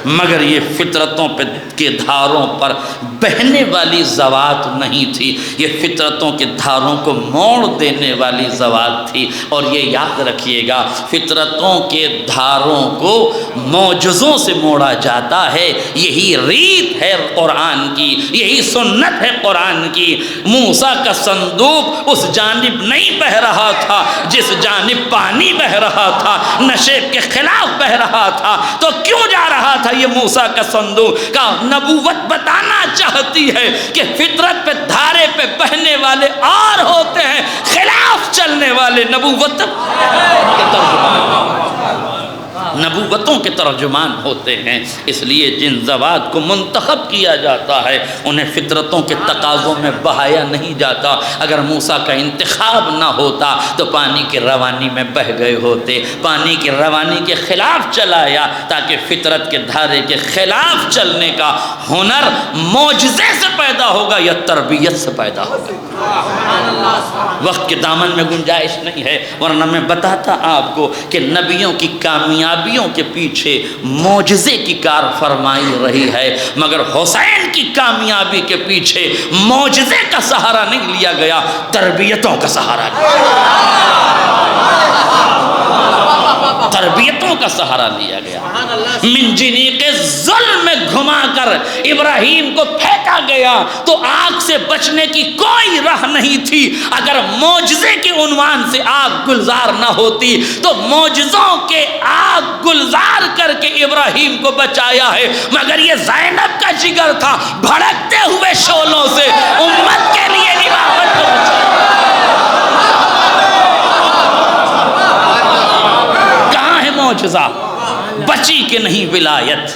مگر یہ فطرتوں کے دھاروں پر بہنے والی ذوات نہیں تھی، یہ فطرتوں کے دھاروں کو موڑ دینے والی ذوات تھی. اور یہ یاد رکھیے گا، فطرتوں کے دھاروں کو معجزوں سے موڑا جاتا ہے. یہی ریت ہے قرآن کی، یہی سنت ہے قرآن کی. موسیٰ کا صندوق اس جانب نہیں بہہ رہا تھا جس جانب پانی بہہ رہا تھا، نشیب کے خلاف بہہ رہا تھا. تو کیوں جا رہا تھا یہ موسیٰ کا صندوق؟ کا نبوت بتانا چاہتی ہے کہ فطرت پہ دھارے پہ بہنے والے اور ہوتے ہیں، خلاف چلنے والے نبوت کے نبوتوں کے ترجمان ہوتے ہیں. اس لیے جن ذوات کو منتخب کیا جاتا ہے انہیں فطرتوں کے تقاضوں میں بہایا نہیں جاتا. اگر موسیٰ کا انتخاب نہ ہوتا تو پانی کی روانی میں بہہ گئے ہوتے. پانی کی روانی کے خلاف چلایا تاکہ فطرت کے دھارے کے خلاف چلنے کا ہنر معجزے سے پیدا ہوگا یا تربیت سے پیدا ہوگا. وقت کے دامن میں گنجائش نہیں ہے، ورنہ میں بتاتا آپ کو کہ نبیوں کی کامیابی کامیابیوں کے پیچھے معجزے کی کار فرمائی رہی ہے، مگر حسین کی کامیابی کے پیچھے معجزے کا سہارا نہیں لیا گیا، تربیتوں کا سہارا لیا، تربیتوں کا سہارا لیا گیا۔ منجنیق ظلم میں گھما کر ابراہیم کو پھینکا گیا تو آگ سے بچنے کی کوئی راہ نہیں تھی۔ اگر معجزے کے عنوان سے آگ گلزار نہ ہوتی تو معجزوں کے آگ گلزار کر کے ابراہیم کو بچایا ہے، مگر یہ زینب کا جگر تھا، بھڑکتے ہوئے شعلوں سے امت کے لیے نباوت کو بچایا۔ معجزہ بچی کہ نہیں ولایت،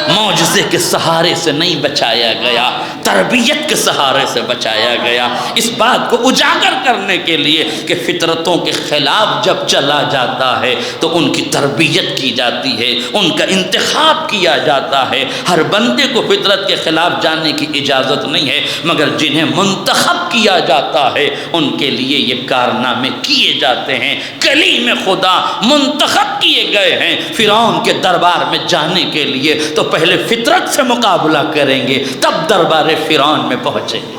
معجزے کے سہارے سے نہیں بچایا گیا، تربیت کے سہارے سے بچایا گیا۔ اس بات کو اجاگر کرنے کے لیے کہ فطرتوں کے خلاف جب چلا جاتا ہے تو ان کی تربیت کی جاتی ہے، ان کا انتخاب کیا جاتا ہے۔ ہر بندے کو فطرت کے خلاف جانے کی اجازت نہیں ہے، مگر جنہیں منتخب کیا جاتا ہے ان کے لیے یہ کارنامے کیے جاتے ہیں۔ کلیم خدا منتخب کیے گئے ہیں فرعون کے دربار میں جانے کے لیے، تو پہلے فطرت سے مقابلہ کریں گے تب دربار فرعون میں پہنچیں گے۔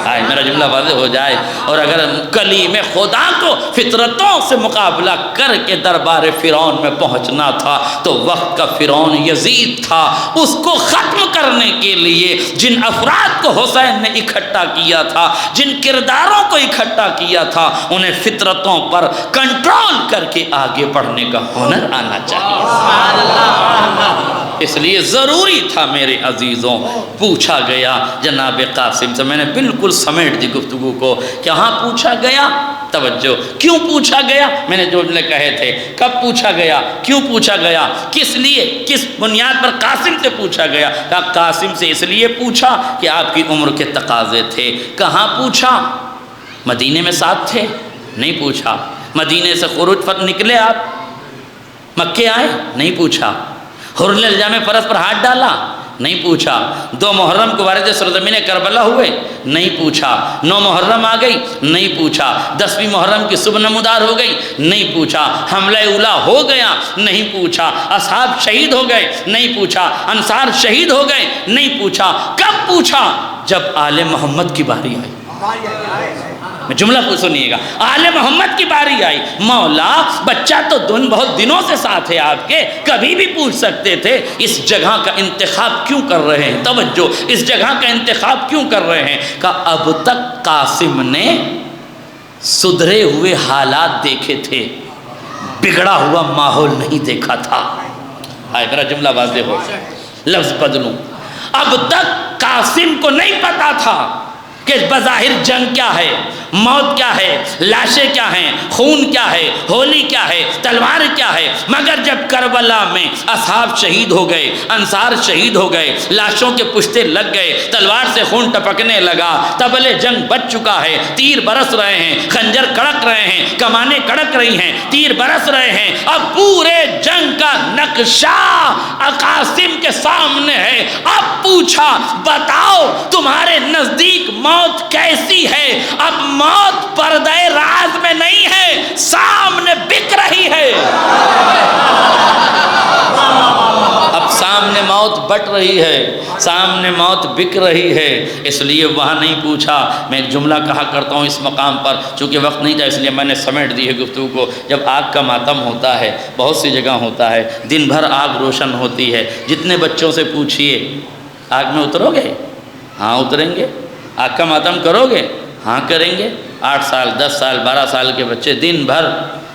آئے میرا جملہ واضح ہو جائے۔ اور اگر کلیم خدا کو فطرتوں سے مقابلہ کر کے دربار فرعون میں پہنچنا تھا تو وقت کا فرعون یزید تھا۔ اس کو ختم کرنے کے لیے جن افراد کو حسین نے اکٹھا کیا تھا، جن کرداروں کو اکٹھا کیا تھا، انہیں فطرتوں پر کنٹرول کر کے آگے بڑھنے کا ہنر آنا چاہیے۔ اس لیے ضروری تھا میرے عزیزوں، پوچھا گیا جناب قاسم سے، میں نے بالکل سمیٹ دی گفتگو کو، کہاں پوچھا گیا؟ توجہ، کیوں پوچھا گیا؟ میں نے جو کہے تھے، کب پوچھا گیا، کیوں پوچھا گیا، کس لیے، کس بنیاد پر قاسم سے پوچھا گیا؟ کہا قاسم سے اس لیے پوچھا کہ آپ کی عمر کے تقاضے تھے۔ کہاں پوچھا؟ مدینے میں ساتھ تھے؟ نہیں پوچھا۔ مدینے سے خروج پر نکلے آپ، مکے آئے؟ نہیں پوچھا۔ حرل الجام فرس پر ہاتھ ڈالا؟ نہیں پوچھا۔ 2 محرم کو وارد سرزمین کربلا ہوئے؟ نہیں پوچھا۔ 9 محرم آ گئی؟ نہیں پوچھا۔ 10ویں محرم کی صبح نمودار ہو گئی؟ نہیں پوچھا۔ حملہ اولا ہو گیا؟ نہیں پوچھا۔ اصحاب شہید ہو گئے؟ نہیں پوچھا۔ انصار شہید ہو گئے؟ نہیں پوچھا۔ کب پوچھا؟ جب آل محمد کی باری آئی۔ میں جملہ کو سنیے گا، آل محمد کی باری آئی۔ مولا بچہ تو بہت دنوں سے ساتھ ہے آپ کے، کبھی بھی پوچھ سکتے تھے، اس جگہ کا انتخاب کیوں کر رہے ہیں؟ توجہ، اس جگہ کا انتخاب کیوں کر رہے ہیں؟ کہ اب تک قاسم نے سدھرے ہوئے حالات دیکھے تھے، بگڑا ہوا ماحول نہیں دیکھا تھا۔ آئے میرا جملہ واضح ہو، لفظ بدلوں، اب تک قاسم کو نہیں پتا تھا کہ بظاہر جنگ کیا ہے، موت کیا ہے، لاشیں کیا ہیں، خون کیا ہے، ہولی کیا ہے، تلوار کیا ہے، مگر جب کربلا میں اصحاب شہید ہو گئے، انصار شہید ہو گئے، لاشوں کے پشتے لگ گئے، تلوار سے خون ٹپکنے لگا، تبلے جنگ بچ چکا ہے، تیر برس رہے ہیں، خنجر کڑک رہے ہیں، کمانیں کڑک رہی ہیں، تیر برس رہے ہیں، اب پورے جنگ کا نقشہ قاسم کے سامنے ہے۔ اب پوچھا بتاؤ تمہارے نزدیک موت کیسی ہے؟ اب موت پردہ راز میں نہیں ہے، سامنے بک رہی ہے۔ اب سامنے موت بٹ رہی ہے، سامنے موت بک رہی ہے، اس لیے وہاں نہیں پوچھا۔ میں ایک جملہ کہا کرتا ہوں اس مقام پر، چونکہ وقت نہیں تھا اس لیے میں نے سمیٹ دی ہے گفتگو کو۔ جب آگ کا ماتم ہوتا ہے، بہت سی جگہ ہوتا ہے، دن بھر آگ روشن ہوتی ہے، جتنے بچوں سے پوچھئے آگ میں اترو گے؟ ہاں اتریں گے۔ آگ کا ماتم کرو گے؟ ہاں کریں گے۔ 8 سال 10 سال 12 سال کے بچے دن بھر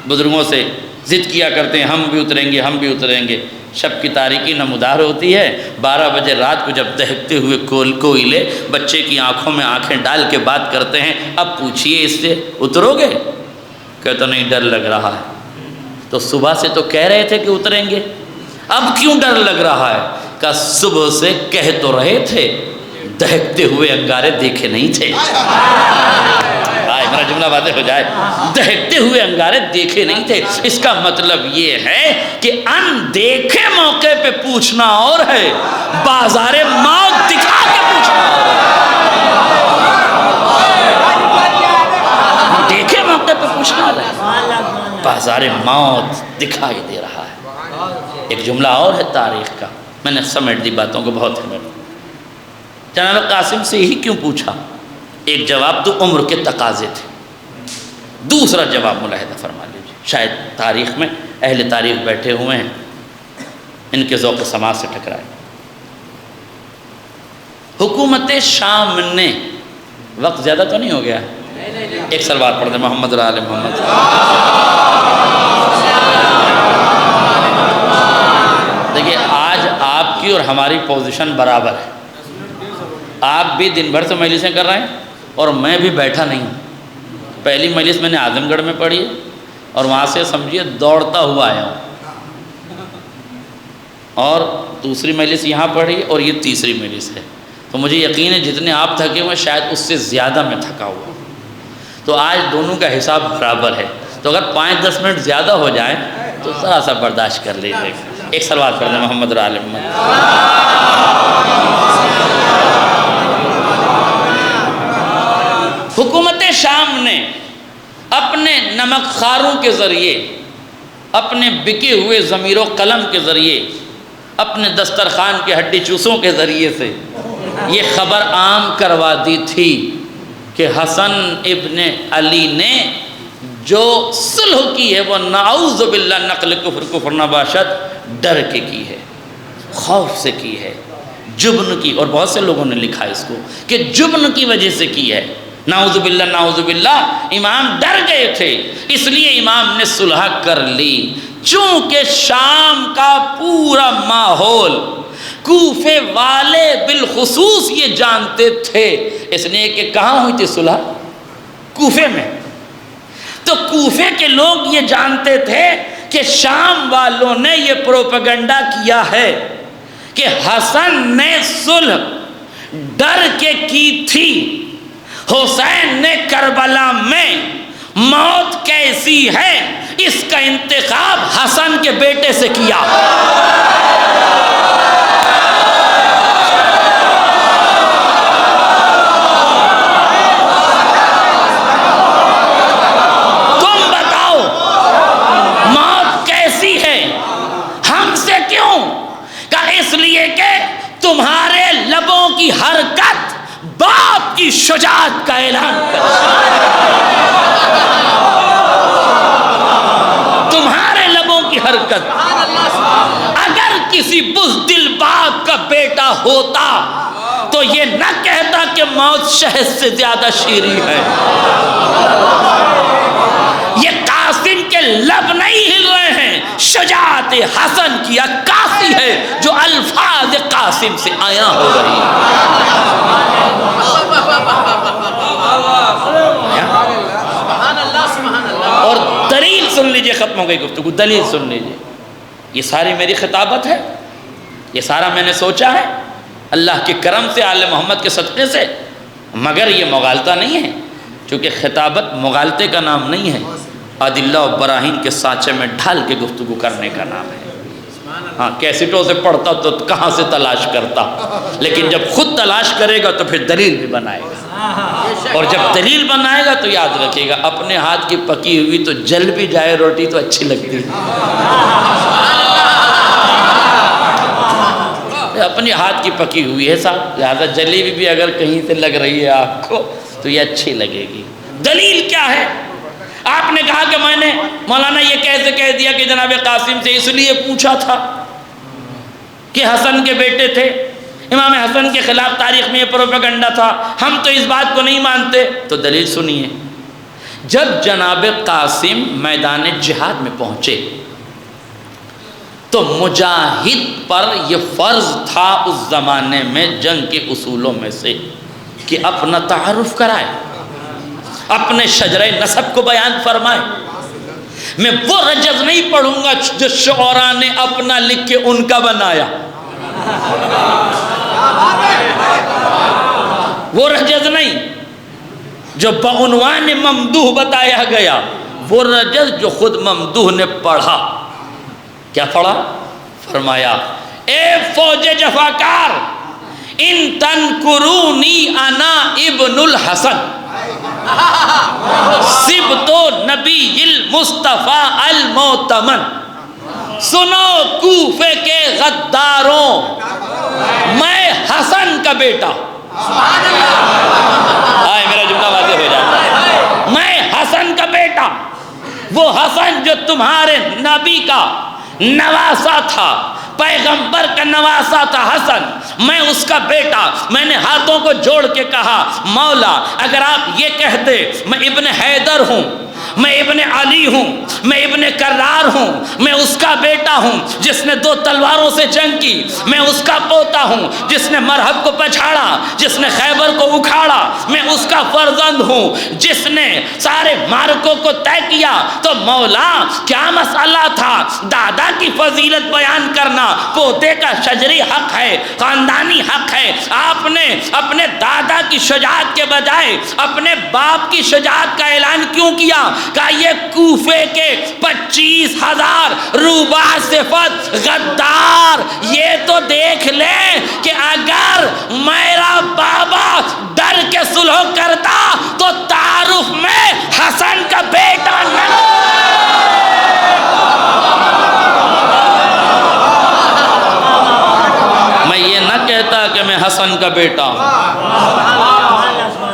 بزرگوں سے ضد کیا کرتے ہیں، ہم بھی اتریں گے، ہم بھی اتریں گے۔ شب کی تاریکی نمودار ہوتی ہے، 12 بجے رات کو جب دہکتے ہوئے کوئلے بچے کی آنکھوں میں آنکھیں ڈال کے بات کرتے ہیں، اب پوچھئے اس سے اترو گے؟ کہتا نہیں ڈر لگ رہا ہے۔ تو صبح سے تو کہہ رہے تھے کہ اتریں گے، اب کیوں ڈر لگ رہا ہے؟ کہ صبح سے کہہ تو رہے تھے، دہکتے ہوئے انگارے دیکھے نہیں تھے۔ میرا جملہ واضح ہو جائے، دہکتے ہوئے انگارے دیکھے نہیں تھے۔ اس کا مطلب یہ ہے کہ اندیکھے موقع پہ پوچھنا اور ہے، بازار موت دکھا کے پوچھنا اور ہے۔ دیکھے موقع پہ پوچھنا اور ہے۔ بازار موت دکھائی دے رہا ہے۔ ایک جملہ اور ہے تاریخ کا، میں نے سمیٹ دی باتوں کو بہت ہے۔ جناب قاسم سے ہی کیوں پوچھا؟ ایک جواب تو عمر کے تقاضے تھے، دوسرا جواب ملاحظہ فرما لیجیے، شاید تاریخ میں اہل تاریخ بیٹھے ہوئے ہیں، ان کے ذوق سماعت سے ٹکرائے۔ حکومت شام نے، وقت زیادہ تو نہیں ہو گیا؟ ایک سلوات پڑھ دیں محمد علی محمد۔ دیکھیے آج آپ کی اور ہماری پوزیشن برابر ہے، آپ بھی دن بھر سے مجلسیں کر رہے ہیں اور میں بھی بیٹھا نہیں ہوں۔ پہلی مجلس میں نے اعظم گڑھ میں پڑھی ہے اور وہاں سے سمجھیے دوڑتا ہوا آیا ہوں، اور دوسری مجلس یہاں پڑھی اور یہ تیسری مجلس ہے، تو مجھے یقین ہے جتنے آپ تھکے ہوئے شاید اس سے زیادہ میں تھکا ہوا ہوں۔ تو آج دونوں کا حساب برابر ہے، تو اگر 5-10 منٹ زیادہ ہو جائیں تو ذرا سا برداشت کر لیجیے۔ ایک سلوات پڑھ دیں محمد علی محمد۔ حکومت شام نے اپنے نمک خاروں کے ذریعے، اپنے بکے ہوئے ضمیر و قلم کے ذریعے، اپنے دسترخوان کے ہڈی چوسوں کے ذریعے سے یہ خبر عام کروا دی تھی کہ حسن ابن علی نے جو صلح کی ہے وہ نعوذ باللہ نقل کفر نباشت ڈر کے کی ہے، خوف سے کی ہے، جبن کی، اور بہت سے لوگوں نے لکھا اس کو کہ جبن کی وجہ سے کی ہے۔ نعوذ باللہ نعوذ باللہ، امام ڈر گئے تھے، اس لیے امام نے صلح کر لی۔ چونکہ شام کا پورا ماحول کوفے والے بالخصوص یہ جانتے تھے، اس لیے کہ کہاں ہوئی تھی صلح؟ کوفے میں۔ تو کوفے کے لوگ یہ جانتے تھے کہ شام والوں نے یہ پروپیگنڈا کیا ہے کہ حسن نے صلح ڈر کے کی تھی، حسین نے کربلا میں موت کیسی ہے اس کا انتخاب حسن کے بیٹے سے کیا۔ تم بتاؤ موت کیسی ہے، ہم سے کیوں؟ کہ اس لیے کہ تمہارے لبوں کی حرکت باپ کی شجاعت کا اعلان تمہارے لبوں کی حرکت، اگر کسی بزدل باپ کا بیٹا ہوتا تو یہ نہ کہتا کہ موت شہد سے زیادہ شیریں ہے۔ یہ قاسم کے لب نہیں ہل رہے ہیں، شجاعت حسن کی عکاسی ہے جو الفاظ قاسم سے آیا ہو رہی ہے۔ اور دلیل سن لیجئے، ختم ہو گئی گفتگو، دلیل سن لیجئے۔ یہ ساری میری خطابت ہے، یہ سارا میں نے سوچا ہے اللہ کے کرم سے، آل محمد کے صدقے سے، مگر یہ مغالطہ نہیں ہے، چونکہ خطابت مغالطے کا نام نہیں ہے، ادلہ و براہین کے سانچے میں ڈھال کے گفتگو کرنے کا نام ہے۔ ہاں کیسٹوں سے پڑھتا تو کہاں سے تلاش کرتا، لیکن جب خود تلاش کرے گا تو پھر دلیل بھی بنائے گا، اور جب دلیل بنائے گا تو یاد رکھے گا اپنے ہاتھ کی پکی ہوئی تو جل بھی جائے روٹی تو اچھی لگتی ہے، اپنے ہاتھ کی پکی ہوئی ہے صاحب، لہذا جلی بھی اگر کہیں سے لگ رہی ہے آپ کو تو یہ اچھی لگے گی۔ دلیل کیا ہے؟ آپ نے کہا کہ میں نے مولانا یہ کیسے کہہ دیا کہ جناب قاسم سے اس لیے پوچھا تھا کہ حسن کے بیٹے تھے، امام حسن کے خلاف تاریخ میں یہ پروپیگنڈا تھا، ہم تو اس بات کو نہیں مانتے۔ تو دلیل سنیے، جب جناب قاسم میدان جہاد میں پہنچے تو مجاہد پر یہ فرض تھا اس زمانے میں جنگ کے اصولوں میں سے کہ اپنا تعارف کرائے، اپنے شجرہ نسب کو بیان فرمائے۔ میں وہ رجز نہیں پڑھوں گا جو شعراء نے اپنا لکھ کے ان کا بنایا، وہ رجز نہیں جو بعنوان ممدوح بتایا گیا، وہ رجز جو خود ممدوح نے پڑھا۔ کیا پڑھا؟ فرمایا اے فوج جفاکار ان تنکرونی انا ابن الحسن، صبت نبی المصطفیٰ المعتمن، سنو کوفے کے غداروں، میں حسن کا بیٹا، آئے میرا جملہ واضح ہو جاتا ہے، میں حسن کا بیٹا، وہ حسن جو تمہارے نبی کا نواسا تھا، پیغمبر کا نواسا تھا حسن، میں اس کا بیٹا۔ میں نے ہاتھوں کو جوڑ کے کہا مولا اگر آپ یہ کہتے میں ابن حیدر ہوں، میں ابن علی ہوں، میں ابن کرار ہوں، میں اس کا بیٹا ہوں جس نے 2 تلواروں سے جنگ کی، میں اس کا پوتا ہوں جس نے مرہب کو پچھاڑا، جس نے خیبر کو اکھاڑا، میں اس کا فرزند ہوں جس نے سارے مارکوں کو طے کیا، تو مولا کیا مسئلہ تھا دادا کی فضیلت بیان کرنا؟ پوتے کا شجری حق ہے، خاندانی حق ہے، آپ نے اپنے دادا کی شجاعت کے بجائے اپنے باپ کی شجاعت کا اعلان کیوں کیا؟ کہ یہ کوفے کے 25,000 روبہ صفت غدار یہ تو دیکھ لیں کہ اگر میرا بابا ڈر کے صلح کرتا تو تعارف میں حسن کا بیٹا نہ، میں یہ نہ کہتا کہ میں حسن کا بیٹا ہوں۔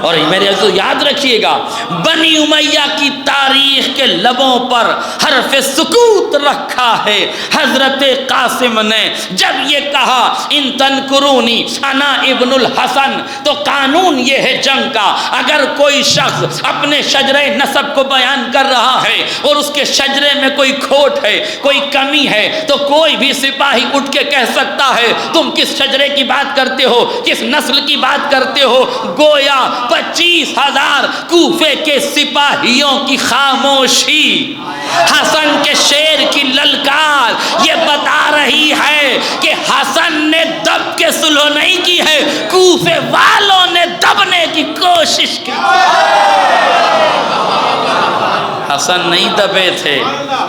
اور میرے عزیزو یاد رکھیے گا، بنی امیہ کی تاریخ کے لبوں پر حرف سکوت رکھا ہے حضرت قاسم نے۔ جب یہ کہا ان تنکرونی انا ابن الحسن، تو قانون یہ ہے جنگ کا، اگر کوئی شخص اپنے شجرے نسب کو بیان کر رہا ہے اور اس کے شجرے میں کوئی کھوٹ ہے، کوئی کمی ہے، تو کوئی بھی سپاہی اٹھ کے کہہ سکتا ہے تم کس شجرے کی بات کرتے ہو، کس نسل کی بات کرتے ہو؟ گویا 25,000 کوفے کے سپاہیوں کی خاموشی، حسن کے شیر کی للکار یہ بتا رہی ہے کہ حسن نے دب کے صلح نہیں کی ہے، کوفے والوں نے دبنے کی کوشش کی۔ حسن نہیں دبے تھے،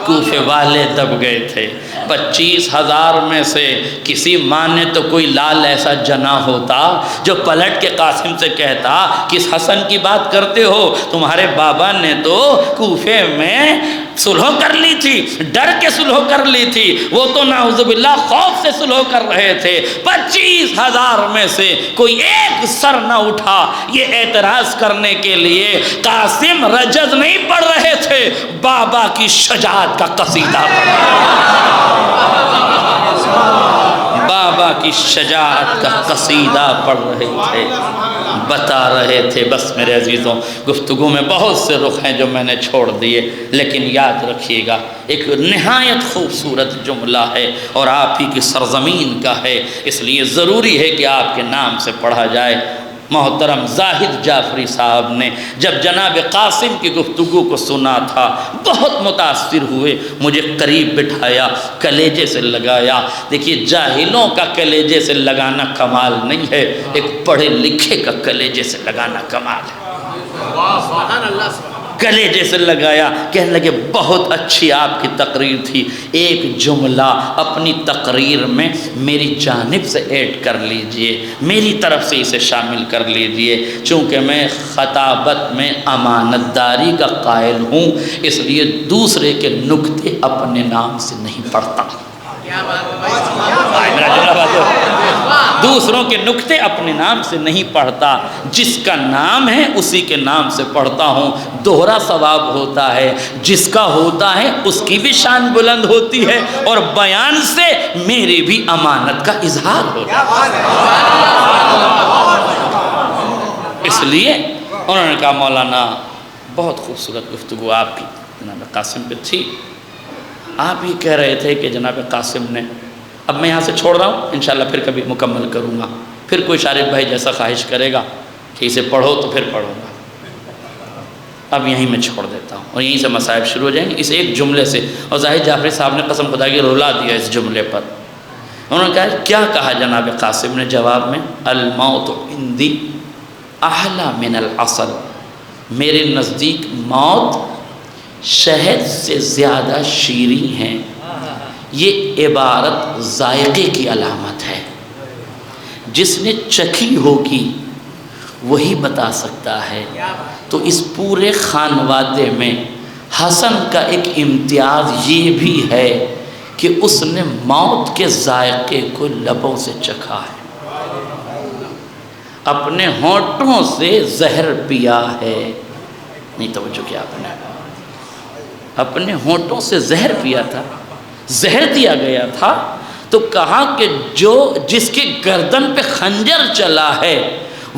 کوفے والے دب گئے تھے۔ 25,000 میں سے کسی ماں نے تو کوئی لال ایسا جنا ہوتا جو پلٹ کے قاسم سے کہتا کس حسن کی بات کرتے ہو؟ تمہارے بابا نے تو کوفے میں صلح کر لی تھی، ڈر کے صلح کر لی تھی، وہ تو نعوذ باللہ خوف سے صلح کر رہے تھے۔ 25,000 میں سے کوئی ایک سر نہ اٹھا یہ اعتراض کرنے کے لیے قاسم رجز نہیں پڑھ رہے تھے، بابا کی شجاعت کا قصیدہ پڑھ رہے تھے، بابا کی شجاعت کا قصیدہ پڑھ رہے تھے، بتا رہے تھے۔ بس میرے عزیزوں گفتگو میں بہت سے رخ ہیں جو میں نے چھوڑ دیے، لیکن یاد رکھیے گا ایک نہایت خوبصورت جملہ ہے اور آپ ہی کی سرزمین کا ہے، اس لیے ضروری ہے کہ آپ کے نام سے پڑھا جائے۔ محترم زاہد جعفری صاحب نے جب جناب قاسم کی گفتگو کو سنا تھا بہت متاثر ہوئے، مجھے قریب بٹھایا، کلیجے سے لگایا۔ دیکھیے جاہلوں کا کلیجے سے لگانا کمال نہیں ہے، ایک پڑھے لکھے کا کلیجے سے لگانا کمال ہے۔ کلیجے سے لگایا، کہنے لگے بہت اچھی آپ کی تقریر تھی، ایک جملہ اپنی تقریر میں میری جانب سے ایڈ کر لیجئے، میری طرف سے اسے شامل کر لیجئے۔ چونکہ میں خطابت میں امانت داری کا قائل ہوں، اس لیے دوسرے کے نکتے اپنے نام سے نہیں پڑھتا۔ دوسروں کے نکتے اپنے نام سے نہیں پڑھتا، جس کا نام ہے اسی کے نام سے پڑھتا ہوں، دوہرا ثواب ہوتا ہے، جس کا ہوتا ہے اس کی بھی شان بلند ہوتی ہے اور بیان سے میری بھی امانت کا اظہار ہوتا ہے۔ اس لیے انہوں نے کہا مولانا بہت خوبصورت گفتگو آپ کی جناب قاسم پہ تھی، آپ ہی کہہ رہے تھے کہ جناب قاسم نے، اب میں یہاں سے چھوڑ رہا ہوں، انشاءاللہ پھر کبھی مکمل کروں گا، پھر کوئی شارف بھائی جیسا خواہش کرے گا کہ اسے پڑھو تو پھر پڑھوں گا، اب یہیں میں چھوڑ دیتا ہوں اور یہیں سے مصائب شروع ہو جائیں گے اس ایک جملے سے۔ اور زاہد جعفری صاحب نے قسم خدا کی رلا دیا اس جملے پر۔ انہوں نے کہا کیا کہا جناب قاسم نے جواب میں؟ الموت عندی احلی من العسل، میرے نزدیک موت شہد سے زیادہ شیریں ہیں۔ یہ عبارت ذائقے کی علامت ہے، جس نے چکھی ہوگی وہی بتا سکتا ہے۔ تو اس پورے خانوادے میں حسن کا ایک امتیاز یہ بھی ہے کہ اس نے موت کے ذائقے کو لبوں سے چکھا ہے، اپنے ہونٹوں سے زہر پیا ہے۔ نہیں توجہ کیا آپ نے؟ اپنے ہونٹوں سے زہر پیا تھا، زہر دیا گیا تھا، تو کہا کہ جس کے گردن پہ خنجر چلا ہے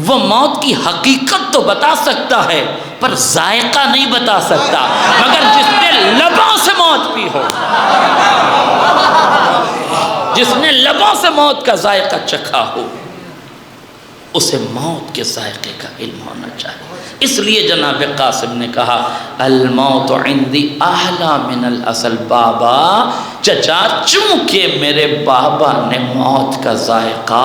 وہ موت کی حقیقت تو بتا سکتا ہے پر ذائقہ نہیں بتا سکتا، مگر جس نے لبوں سے موت پی ہو، جس نے لبوں سے موت کا ذائقہ چکھا ہو، اسے موت کے ذائقے کا علم ہونا چاہیے۔ اس لیے جناب قاسم نے کہا الموت عندی احلی من العسل، بابا چچا چونکہ میرے بابا نے موت کا ذائقہ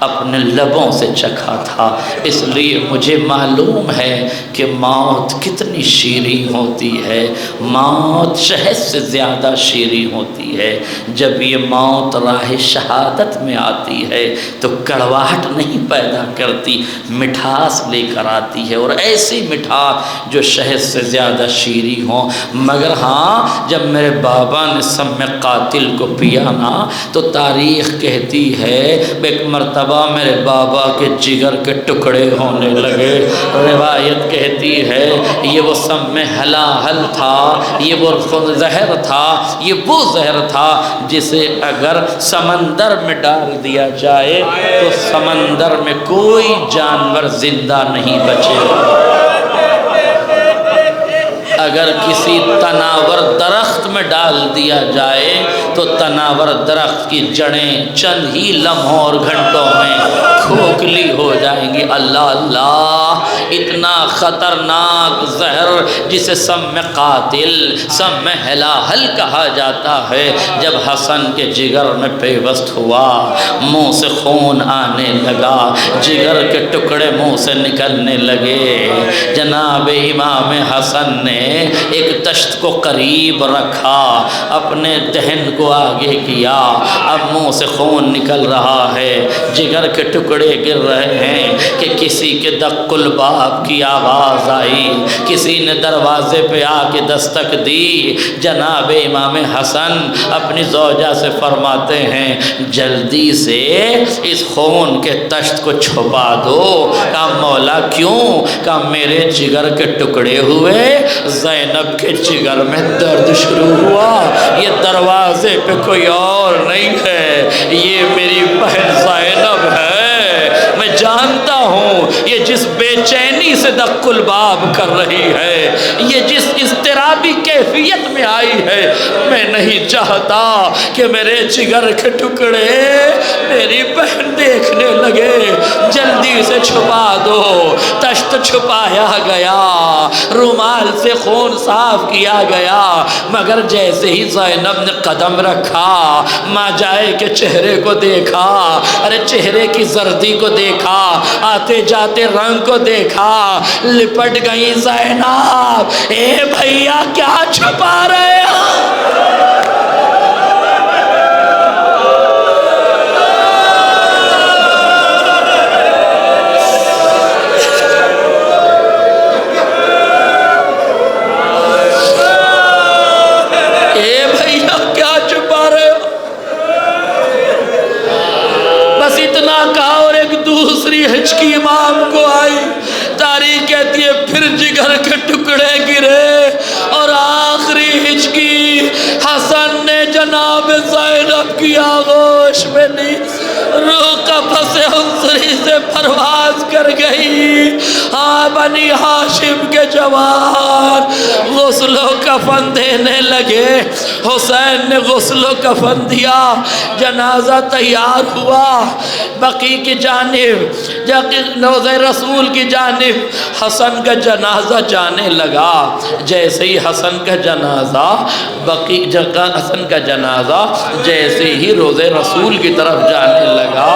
اپنے لبوں سے چکھا تھا، اس لیے مجھے معلوم ہے کہ موت کتنی شیریں ہوتی ہے، موت شہد سے زیادہ شیریں ہوتی ہے۔ جب یہ موت راہ شہادت میں آتی ہے تو کڑواہٹ نہیں پیدا کرتی، مٹھاس لے کر آتی ہے، اور ایسی مٹھاس جو شہد سے زیادہ شیریں ہو۔ مگر ہاں جب میرے بابا نے سم قاتل کو پیا نا تو تاریخ کہتی ہے ایک مرتبہ میرے بابا کے جگر کے ٹکڑے ہونے لگے۔ روایت کہتی ہے یہ وہ سم ہلاہل تھا، یہ وہ زہر تھا، یہ وہ زہر تھا جسے اگر سمندر میں ڈال دیا جائے تو سمندر میں کوئی جانور زندہ نہیں بچے گا، اگر کسی تناور درخت میں ڈال دیا جائے تو تناور درخت کی جڑیں چند ہی لمحوں اور گھنٹوں میں کھوکھلی ہو جائیں گی۔ اللہ اللہ، اتنا خطرناک زہر جسے سم قاتل، سم ہلاہل کہا جاتا ہے، جب حسن کے جگر میں پیوست ہوا، منہ سے خون آنے لگا، جگر کے ٹکڑے منہ سے نکلنے لگے، جناب امام حسن نے ایک تشت کو قریب رکھا، اپنے دہن کو آگے کیا، اب منہ سے خون نکل رہا ہے، جگر کے ٹکڑے گر رہے ہیں کہ کسی کے دق الباب کی آواز آئی، کسی نے دروازے پہ آ کے دستک دی۔ جناب امام حسن اپنی زوجہ سے فرماتے ہیں جلدی سے اس خون کے تشت کو چھپا دو۔ کہا مولا کیوں؟ کہا میرے جگر کے ٹکڑے ہوئے، زینب کے جگر میں درد شروع ہوا، یہ دروازے پہ کوئی اور نہیں ہے، یہ میری بہن زینب ہے، میں جانتا ہوں یہ جس بے چینی سے دق الباب کر رہی ہے، یہ جس اضطرابی کیفیت میں آئی ہے، میں نہیں چاہتا کہ میرے جگر کے ٹکڑے میری بہن دیکھنے لگے، جلدی سے چھپا دو۔ تشت چھپایا گیا، رومال سے خون صاف کیا گیا، مگر جیسے ہی زینب نے قدم رکھا، ماں جائے کے چہرے کو دیکھا، ارے چہرے کی زردی کو دیکھا، آتے جاتے رنگ کو دیکھا، لپٹ گئی زینب۔ اے بھیا کیا چھپا رہے ہو؟ ہچکی امام کو آئی، تاریخ کہتی ہے پھر جگر کے ٹکڑے گرے، اور آخری ہچکی حسن نے جناب زینب کی آغوش میں لی، روح قفس عنصری سے پرواز کر گئی۔ ہاں بنی ہاشم کے جوان غسل و کفن دینے لگے، حسین نے غسل و کفن دیا، جنازہ تیار ہوا، بقی کی جانب روضہ رسول کی جانب حسن کا جنازہ جانے لگا۔ جیسے ہی حسن کا جنازہ حسن کا جنازہ جیسے ہی روضہ رسول کی طرف جانے لگا، لگا،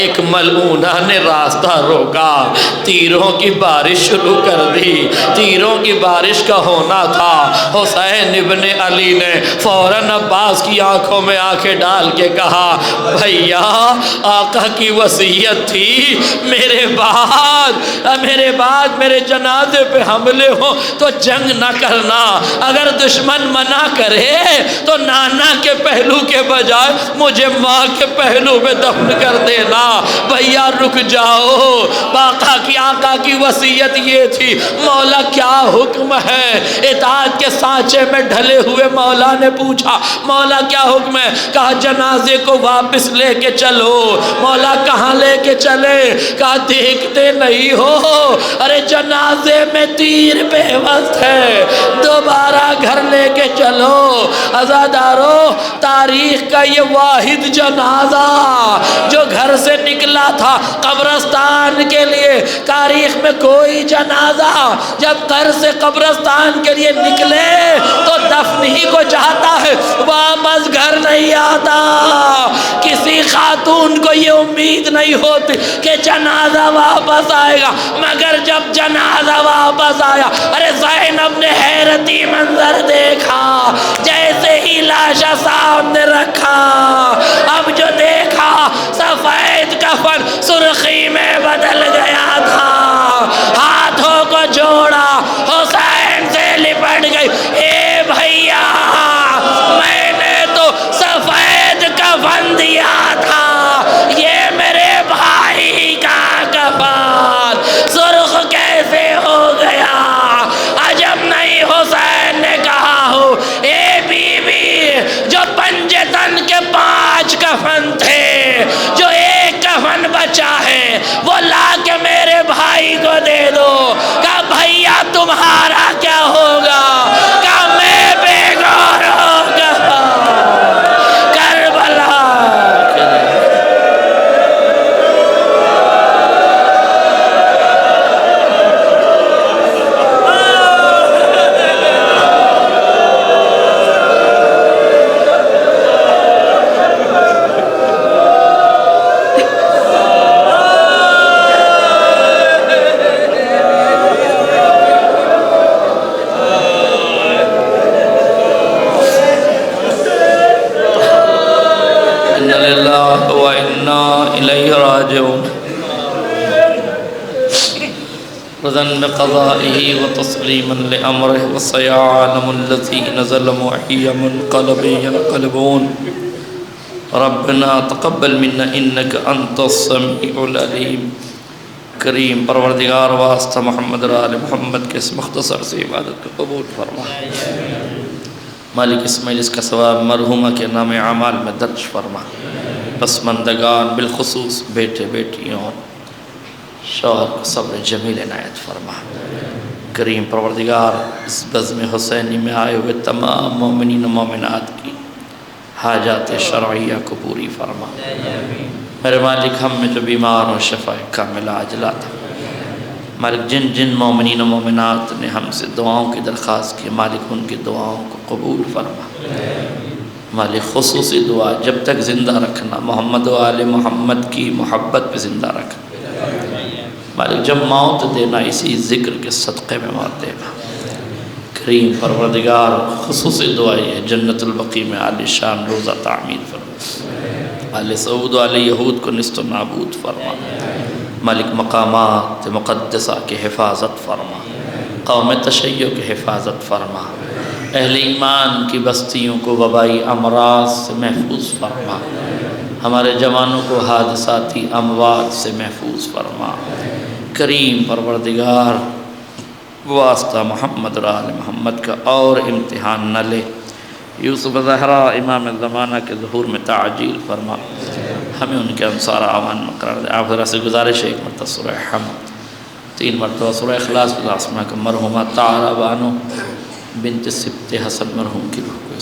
ایک ملعونہ نے راستہ روکا، تیروں کی بارش شروع کر دی۔ تیروں کی بارش کا ہونا تھا، حسین ابن علی نے فوراً عباس کی آنکھوں میں آنکھیں ڈال کے کہا، بھیا آقا کی وصیت تھی میرے بعد میرے جنازے پہ حملے ہو تو جنگ نہ کرنا، اگر دشمن منع کرے تو نانا کے پہلو کے بجائے مجھے ماں کے پہلو میں دفن کر دینا۔ بھیا رک جاؤ، آقا کی وصیت یہ تھی۔ مولا کیا حکم ہے؟ اطاعت کے سانچے میں ڈھلے ہوئے مولا نے پوچھا، مولا کیا حکم ہے؟ کہا جنازے کو واپس لے کے چلو۔ مولا کہاں لے کے چلے؟ کہا دیکھتے نہیں ہو ارے جنازے میں تیر بے وقت ہے، دوبارہ گھر لے کے چلو۔ عزادارو، تاریخ کا یہ واحد جنازہ جو گھر سے نکلا تھا قبرستان کے لیے، تاریخ میں کوئی جنازہ جب گھر سے قبرستان کے لیے نکلے تو دفن ہی کو چاہتا ہے، واپس گھر نہیں آتا۔ کسی خاتون کو یہ امید نہیں ہوتی کہ جنازہ واپس آئے گا، مگر جب جنازہ واپس آیا، ارے زینب نے حیرتی منظر دیکھا، جیسے ہی لاشا سامنے رکھا، اب جو دیکھا سفید کفن سرخی میں بدل گیا تھا، ہاتھوں کو جوڑا، حسین سے لپٹ گئی، اے بھیا میں نے تو سفید کفن دیا تھا، یہ میرے بھائی کا کفن سرخ کیسے ہو گیا؟ عجب نہیں، حسین نے کہا ہو، اے بی بی جو پنجے تن کے 5 کفن تھے، جو ایک کفن بچا ہے وہ لا کے میرے بھائی کو دے دو۔ کہا بھیا تمہارا کیا ہوگا؟ کہا میں بے غور ہوگا کربلا۔ رضا بقضائه وتسليما لأمره وسيعلم الذين ظلموا أي منقلب ينقلبون ربنا تقبل منا إنك أنت السميع العليم۔ کریم پروردگار واسطہ محمد اور آل محمد کے اس مختصر سے عبادت کو قبول فرما۔ مالک اس مجلس کا ثواب مرحومہ کے نام اعمال میں درج فرما۔ پسماندگان بالخصوص بیٹے بیٹیوں شوہر کو صبر جمیل عنایت فرما۔ کریم پروردگار اس بزم حسینی میں آئے ہوئے تمام مومنین و مومنات کی حاجات شرعیہ کو پوری فرما۔ میرے مالک ہم میں جو بیمار ہوں شفا کاملہ عاجلہ تھا، مالک جن جن مومنین و مومنات نے ہم سے دعاؤں کی درخواست کی، مالک ان کی دعاؤں کو قبول فرما۔ مالک خصوصی دعا جب تک زندہ رکھنا، محمد و آل محمد کی محبت پہ زندہ رکھنا۔ مالک جب موت دینا اسی ذکر کے صدقے میں موت دینا۔ کریم پروردگار خصوصی دعا ہے جنت البقیع میں عالی شان روزہ تعمیر فرما۔ آل سعود و آل یہود کو نست و نابود فرما۔ مالک مقامات مقدسہ کی حفاظت فرما، قوم تشیع کی حفاظت فرما، اہل ایمان کی بستیوں کو وبائی امراض سے محفوظ فرما، ہمارے جوانوں کو حادثاتی اموات سے محفوظ فرما۔ کریم پروردگار واسطہ محمد اور آل محمد کا اور امتحان نہ لے، یوسف زہرا امام زمانہ کے ظہور میں تعجیل فرما، ہمیں ان کے انصار اعوان میں قرار دے۔ آپ ذرا سے گزارش ہے ایک مرتبہ سورہ حمد 3 مرتبہ سورہ اخلاص کا مرحومہ تعالی بانو بنت سبت حسن مرحوم کی روح کو